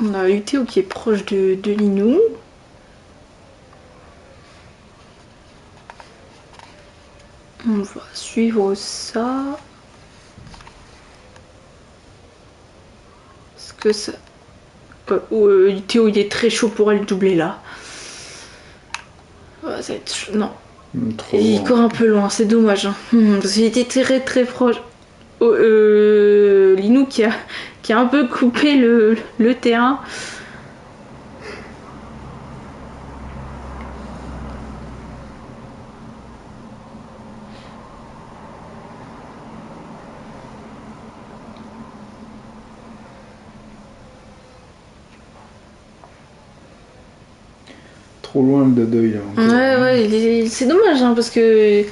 On a Uteo qui est proche de Linou. On va suivre ça. Est-ce que ça... Uteo il est très chaud pour aller doubler là. Ça va être chaud. Non. Il court un peu loin, c'est dommage. Hein. Parce qu'il était très très proche. Linou qui a un peu coupé le terrain. Trop loin le Dadoy là. Ouais, c'est dommage hein, parce que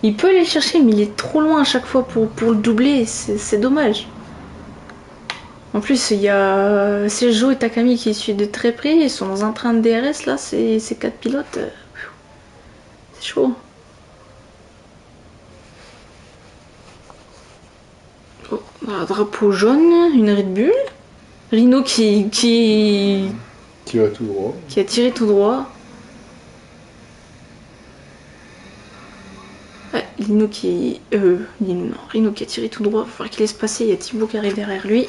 Il peut aller chercher, mais il est trop loin à chaque fois pour le doubler. C'est dommage. En plus, il y a Sejo et Takami qui suivent de très près. Ils sont dans un train de DRS là. Ces 4 pilotes. C'est chaud. Oh, un drapeau jaune, une Red Bull. Rino qui Tire tout droit. Qui a tiré tout droit. Ouais, Rino qui a tiré tout droit. Il va falloir qu'il laisse passer. Il y a Thibaut qui arrive derrière lui.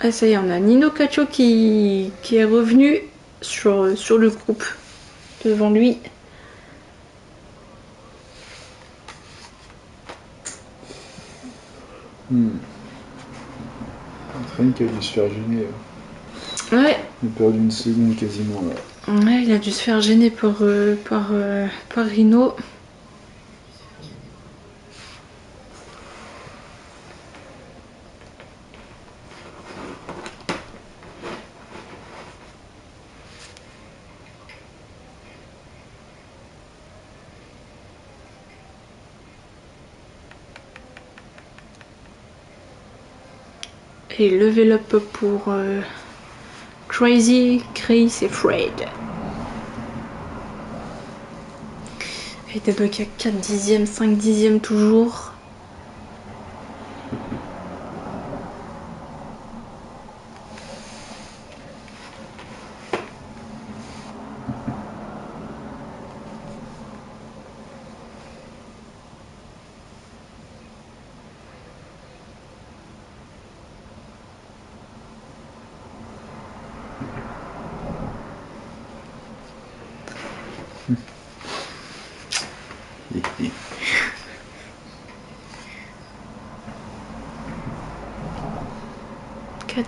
Ah, ça y est, on a Nino Cacho qui est revenu sur le groupe devant lui. Un train qui a dû se faire gêner. Ouais. Il a perdu une seconde quasiment là. Ouais, il a dû se faire gêner par Rino. Et level up pour Crazy et Fred. Et Debug à 4 dixièmes, 5 dixièmes toujours.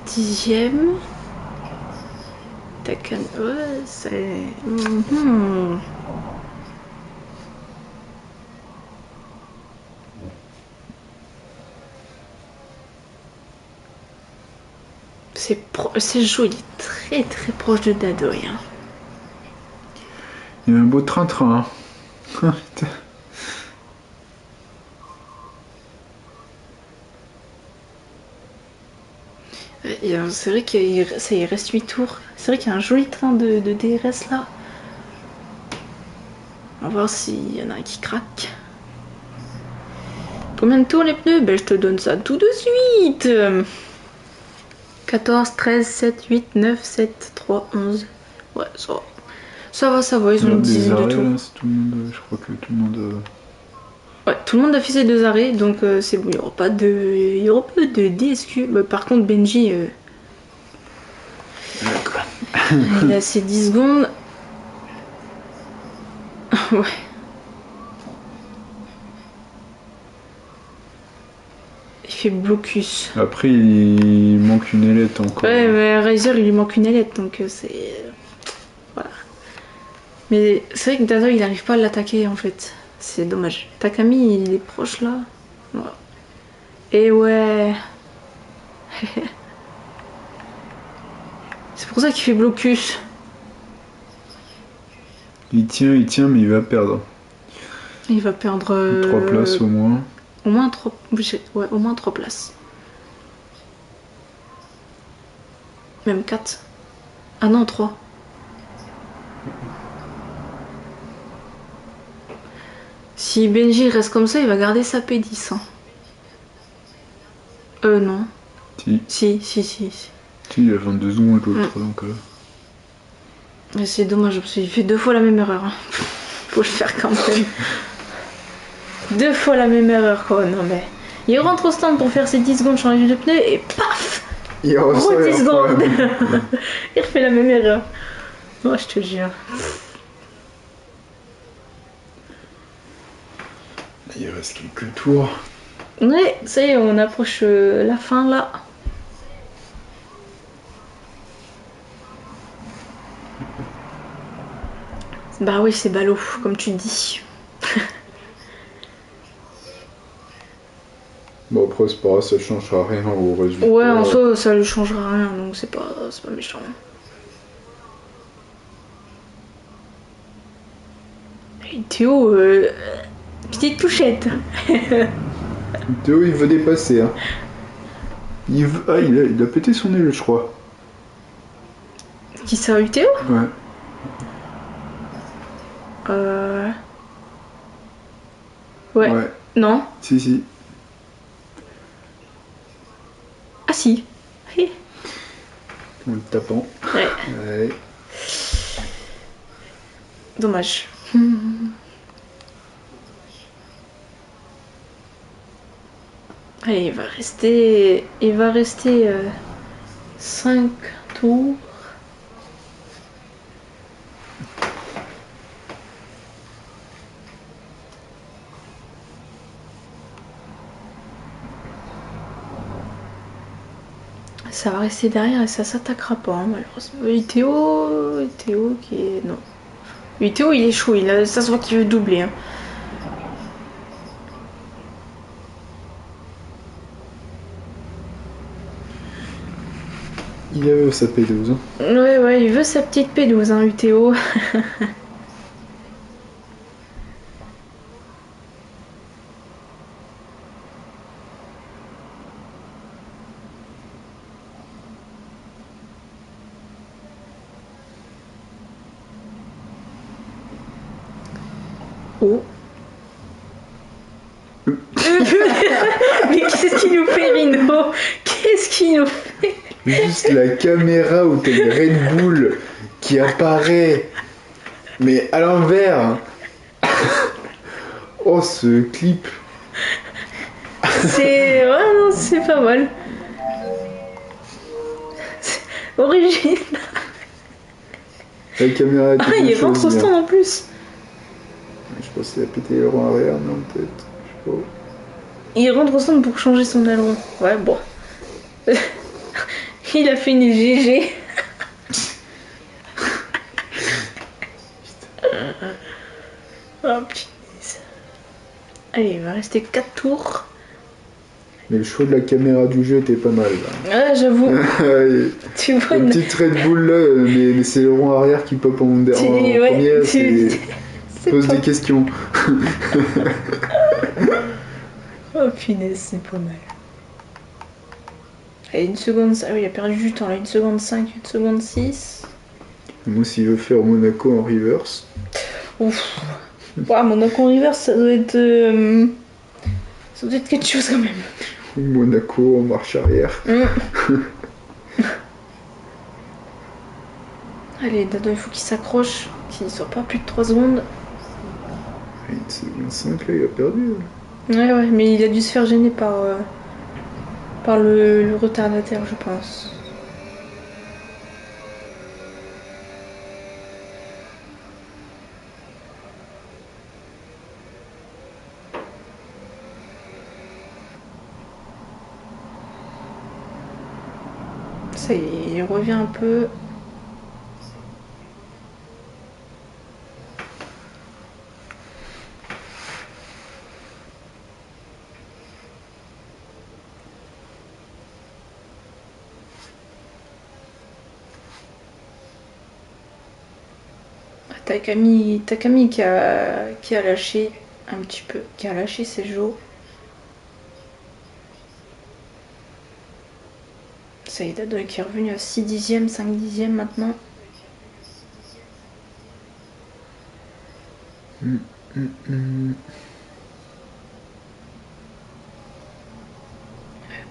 Dixième. Takan. Ouais, c'est. C'est joli, très très proche de Dadoy. Hein. Il y a un beau train-train. Hein. C'est vrai qu'il reste 8 tours. C'est vrai qu'il y a un joli train de DRS là. On va voir s'il y en a un qui craque. Combien de tours les pneus? Ben je te donne ça tout de suite. 14, 13, 7, 8, 9, 7, 3, 11. Ouais, ça va, ils ont une dizaine de tours. Là, tout le monde, je crois que tout le monde... Ouais, tout le monde a fait ses 2 arrêts, donc c'est bon, il n'y aura pas de DSQ. Mais par contre, Benji, il a ses 10 secondes. Ouais. Il fait blocus. Après, il manque une ailette encore. Ouais, mais Razer, il lui manque une ailette, donc c'est... Voilà. Mais c'est vrai que Dado, il n'arrive pas à l'attaquer, en fait. C'est dommage. Takami, il est proche, là. Voilà. Et ouais... C'est pour ça qu'il fait blocus. Il tient, mais il va perdre. Il va perdre... 3 places au moins. Au moins 3... Ouais, au moins 3 places. Même 4. Ah non, 3. Si Benji reste comme ça, il va garder sa P10. Hein. Non. Si. Si, il a 22 secondes l'autre, donc... Mais c'est dommage, parce qu'il fait 2 fois la même erreur. Hein. Faut le faire quand même. 2 fois la même erreur, quoi. Non, mais... Il rentre au stand pour faire ses 10 secondes, changer de pneu, et paf, il ressort 10 secondes. Il refait la même erreur. Moi, je te jure. Il reste quelques tours. Ouais, ça y est, on approche la fin, là. Bah oui, c'est ballot, comme tu dis. Bon, après, ça changera rien au résultat. Ouais, en soi, ça lui changera rien, donc c'est pas méchant. Théo, petite touchette. Théo, il veut dépasser. Hein. Ah, il a pété son nez, je crois. Qui ça, Théo? Ouais. Ouais. Non. Si. Ah si. En le tapant. Ouais. Ouais. Dommage. Allez, il va rester 5 tours. Ça va rester derrière et ça s'attaquera pas, hein, malheureusement. Théo qui est... Non. Théo, il est chaud, ça se voit qu'il veut doubler. Hein. Il avait sa P12. Hein. Ouais, il veut sa petite P12, hein, Théo. Oh. Mais qu'est-ce qu'il nous fait, Rino? Qu'est-ce qu'il nous fait? Juste la caméra où t'as une Red Bull qui apparaît, mais à l'envers. Oh, ce clip. C'est... Ouais, non, c'est pas mal. C'est original. La caméra était il rentre au stand en plus. Je pense qu'il a pété le rond arrière, non, peut-être. Je sais pas. Il rentre au stand pour changer son aileron. Ouais, bon. Il a fait une GG. Oh putain. Allez, il va rester 4 tours. Mais le choix de la caméra du jeu était pas mal là. Ah, j'avoue. Ouais, Tu vois une petite Red Bull là, mais c'est le rond arrière qui pop en premier. C'est pose des questions. Oh punaise, c'est pas mal. Allez, 1 seconde. Ah oui, il a perdu du temps là. 1 seconde 5, 1 seconde 6. Moi, s'il veut faire Monaco en reverse. Ouf. Ouais, Monaco en reverse, ça doit être. Ça doit être quelque chose quand même. Monaco en marche arrière. Allez, Dado, il faut qu'il s'accroche, qu'il ne soit pas plus de 3 secondes. 1 seconde 5, là, il a perdu. Ouais, mais il a dû se faire gêner par le retardataire, je pense. Ça y est, il revient un peu. Takami qui a lâché un petit peu, qui a lâché ses jeux. Ça y est, Dado qui est revenu à 6 dixièmes, 5 dixièmes maintenant.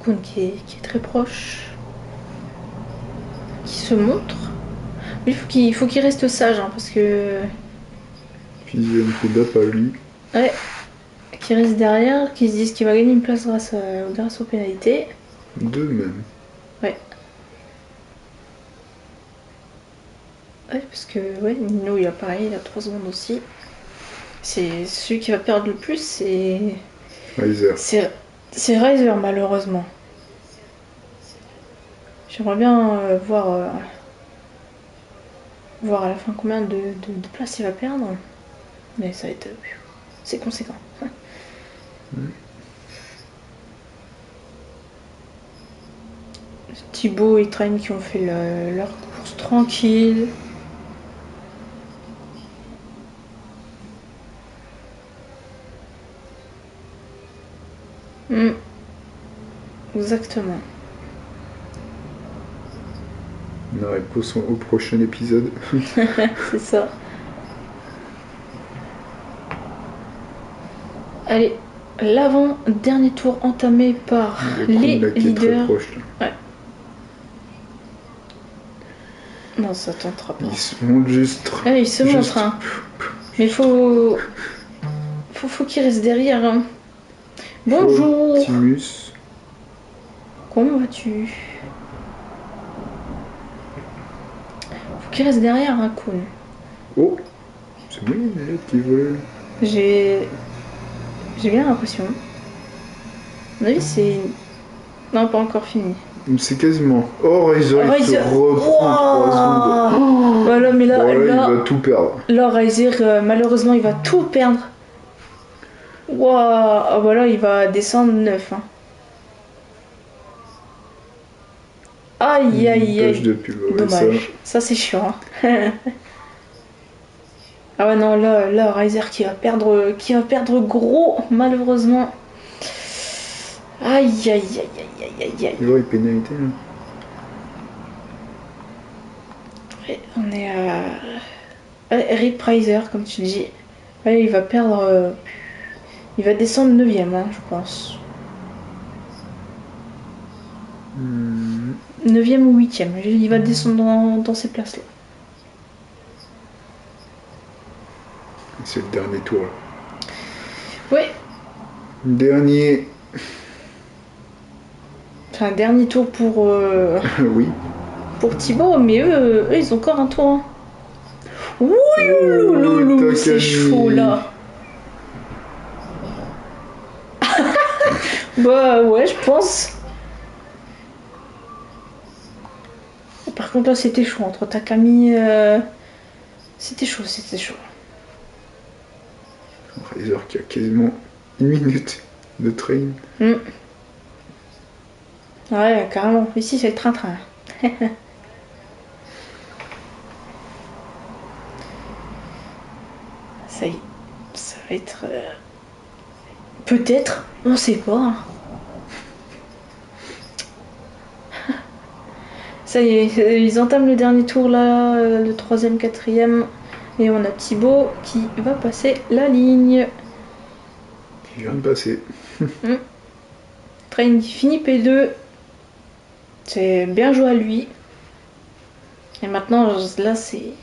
Kun qui est très proche, qui se montre. Mais il faut qu'il reste sage, hein, parce que... Puis il y a un coup d'ap à lui. Ouais, qui reste derrière, qui se disent qu'il va gagner une place grâce aux pénalités. 2 même. Ouais. Ouais, parce que Nino il a pareil, il a 3 secondes aussi. C'est celui qui va perdre le plus, c'est... Riser. C'est Riser, malheureusement. J'aimerais bien voir à la fin combien de places il va perdre. Mais ça va être... c'est conséquent. Thibaut et Train qui ont fait leur course tranquille. Exactement. La réponse au prochain épisode. C'est ça. Allez, l'avant-dernier tour entamé par Le les Kun, là, qui est très leaders. proche, là. Ouais. Non, ça tentera pas. Ils se montrent juste. Ouais, il se juste- montre, hein. Mais faut qu'il reste derrière. Hein. Bonjour. Optimus. Comment vas-tu? Faut qu'il reste derrière, hein, Kun. Oh, c'est moi les qui volent. J'ai bien l'impression. À mon avis, c'est... Non, pas encore fini. C'est quasiment. Oh, Riser, il se reprend 3 secondes. Oh voilà, mais là, Bon, là, là, il va tout perdre. là, Riser, malheureusement, il va tout perdre. Waouh, ah, voilà, il va descendre 9. Hein. Aïe, aïe, Une page aïe. de pub, ouais, Dommage. Ça, c'est chiant. Hein. Ah ouais, non, là, Riser qui va perdre gros, malheureusement. Aïe, aïe, aïe, aïe, aïe, aïe, aïe. Il va y pénalité, là. Ouais, on est à... Ouais, Rip Riser, comme tu dis. Ouais, il va perdre... Il va descendre 9ème, hein, je pense. 9ème ou 8ème. Il va descendre dans ces places-là. C'est le dernier tour, là. Ouais. Dernier. Enfin, dernier tour pour... Oui. Pour Thibaut, mais eux, ils ont encore un tour. Hein. Ouh, loulou, c'est chaud là. Bah ouais, je pense. Par contre là, c'était chaud entre Takami. C'était chaud. Riser qui a quasiment 1 minute de train. Ouais, carrément. Ici, c'est le train-train. Ça y est, ça va être... Peut-être, on sait pas. Hein. Ça y est, ils entament le dernier tour là, le 3ème, 4ème. Et on a Thibaut qui va passer la ligne. Qui vient de passer. Train qui finit P2. C'est bien joué à lui. Et maintenant, là, c'est...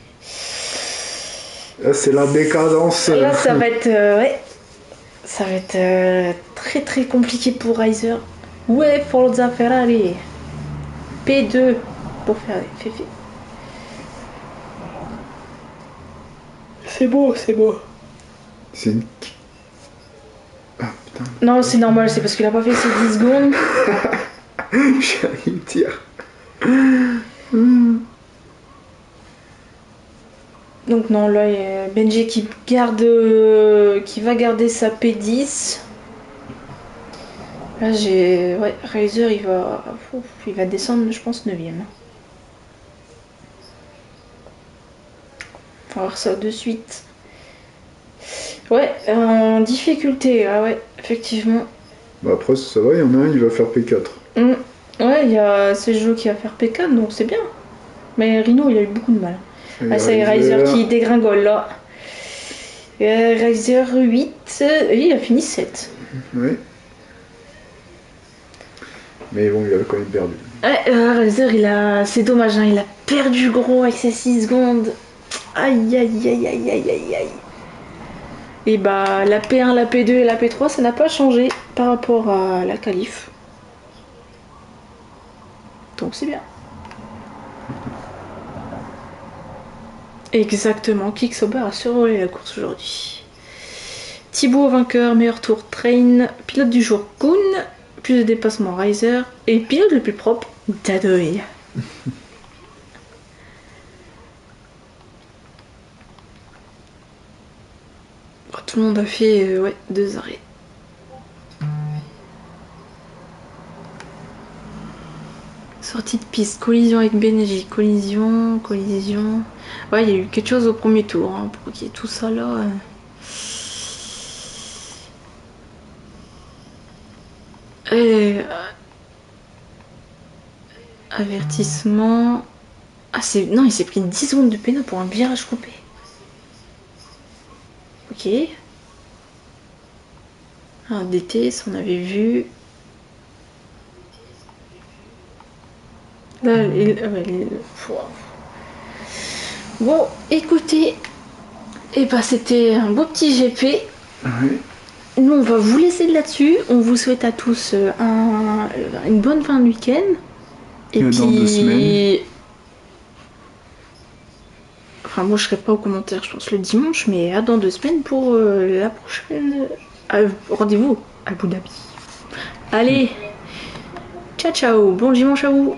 Là, c'est la décadence. Là, ça va être... ouais. Ça va être très très compliqué pour Riser. Ouais, Forza Ferrari. P2 pour Ferrari. Féfé. C'est beau. C'est une... Ah, putain. Non, c'est normal, c'est parce qu'il a pas fait ses 10 secondes. J'ai rien de dire. Donc non, là, il y a Benji qui va garder sa P10. Là, j'ai... Ouais, Riser, il va descendre, je pense, 9ème. On va voir ça de suite. Ouais, en difficulté, ah ouais, effectivement. Bah après, ça va, il y en a un, il va faire P4. Ouais, il y a Sejo qui va faire P4, donc c'est bien. Mais Rhino, il a eu beaucoup de mal. Et Ah, c'est Riser qui dégringole, là. Riser 8, il a fini 7. Ouais. Mais bon, il avait quand même perdu. Ouais, Riser, c'est dommage, hein, il a perdu gros avec ses 6 secondes. Aïe, aïe, aïe, aïe, aïe, aïe, aïe. Et bah, la P1, la P2 et la P3, ça n'a pas changé par rapport à la qualif. Donc c'est bien. Exactement, Kicksober a survolé la course aujourd'hui. Thibaut vainqueur, meilleur tour Train, pilote du jour Kun, plus de dépassement Riser, et pilote le plus propre, Dadoy. Tout le monde a fait 2 arrêts. Sortie de piste, collision avec Benji, collision. Ouais, il y a eu quelque chose au premier tour, hein, pour qu'il y ait tout ça là. Et, Avertissement. Ah, c'est. Non, il s'est pris 10 secondes de péno pour un virage coupé. Ok. Un DT, ça on avait vu. Là, bon, écoutez. Et bah, c'était un beau petit GP. Oui. Nous, on va vous laisser là-dessus. On vous souhaite à tous une bonne fin de week-end. Et puis... dans 2 semaines. Enfin, moi, je serai pas au commentaire, je pense, le dimanche, mais dans 2 semaines pour la prochaine... rendez-vous à Abu Dhabi. Allez, ciao, ciao. Bon dimanche à vous.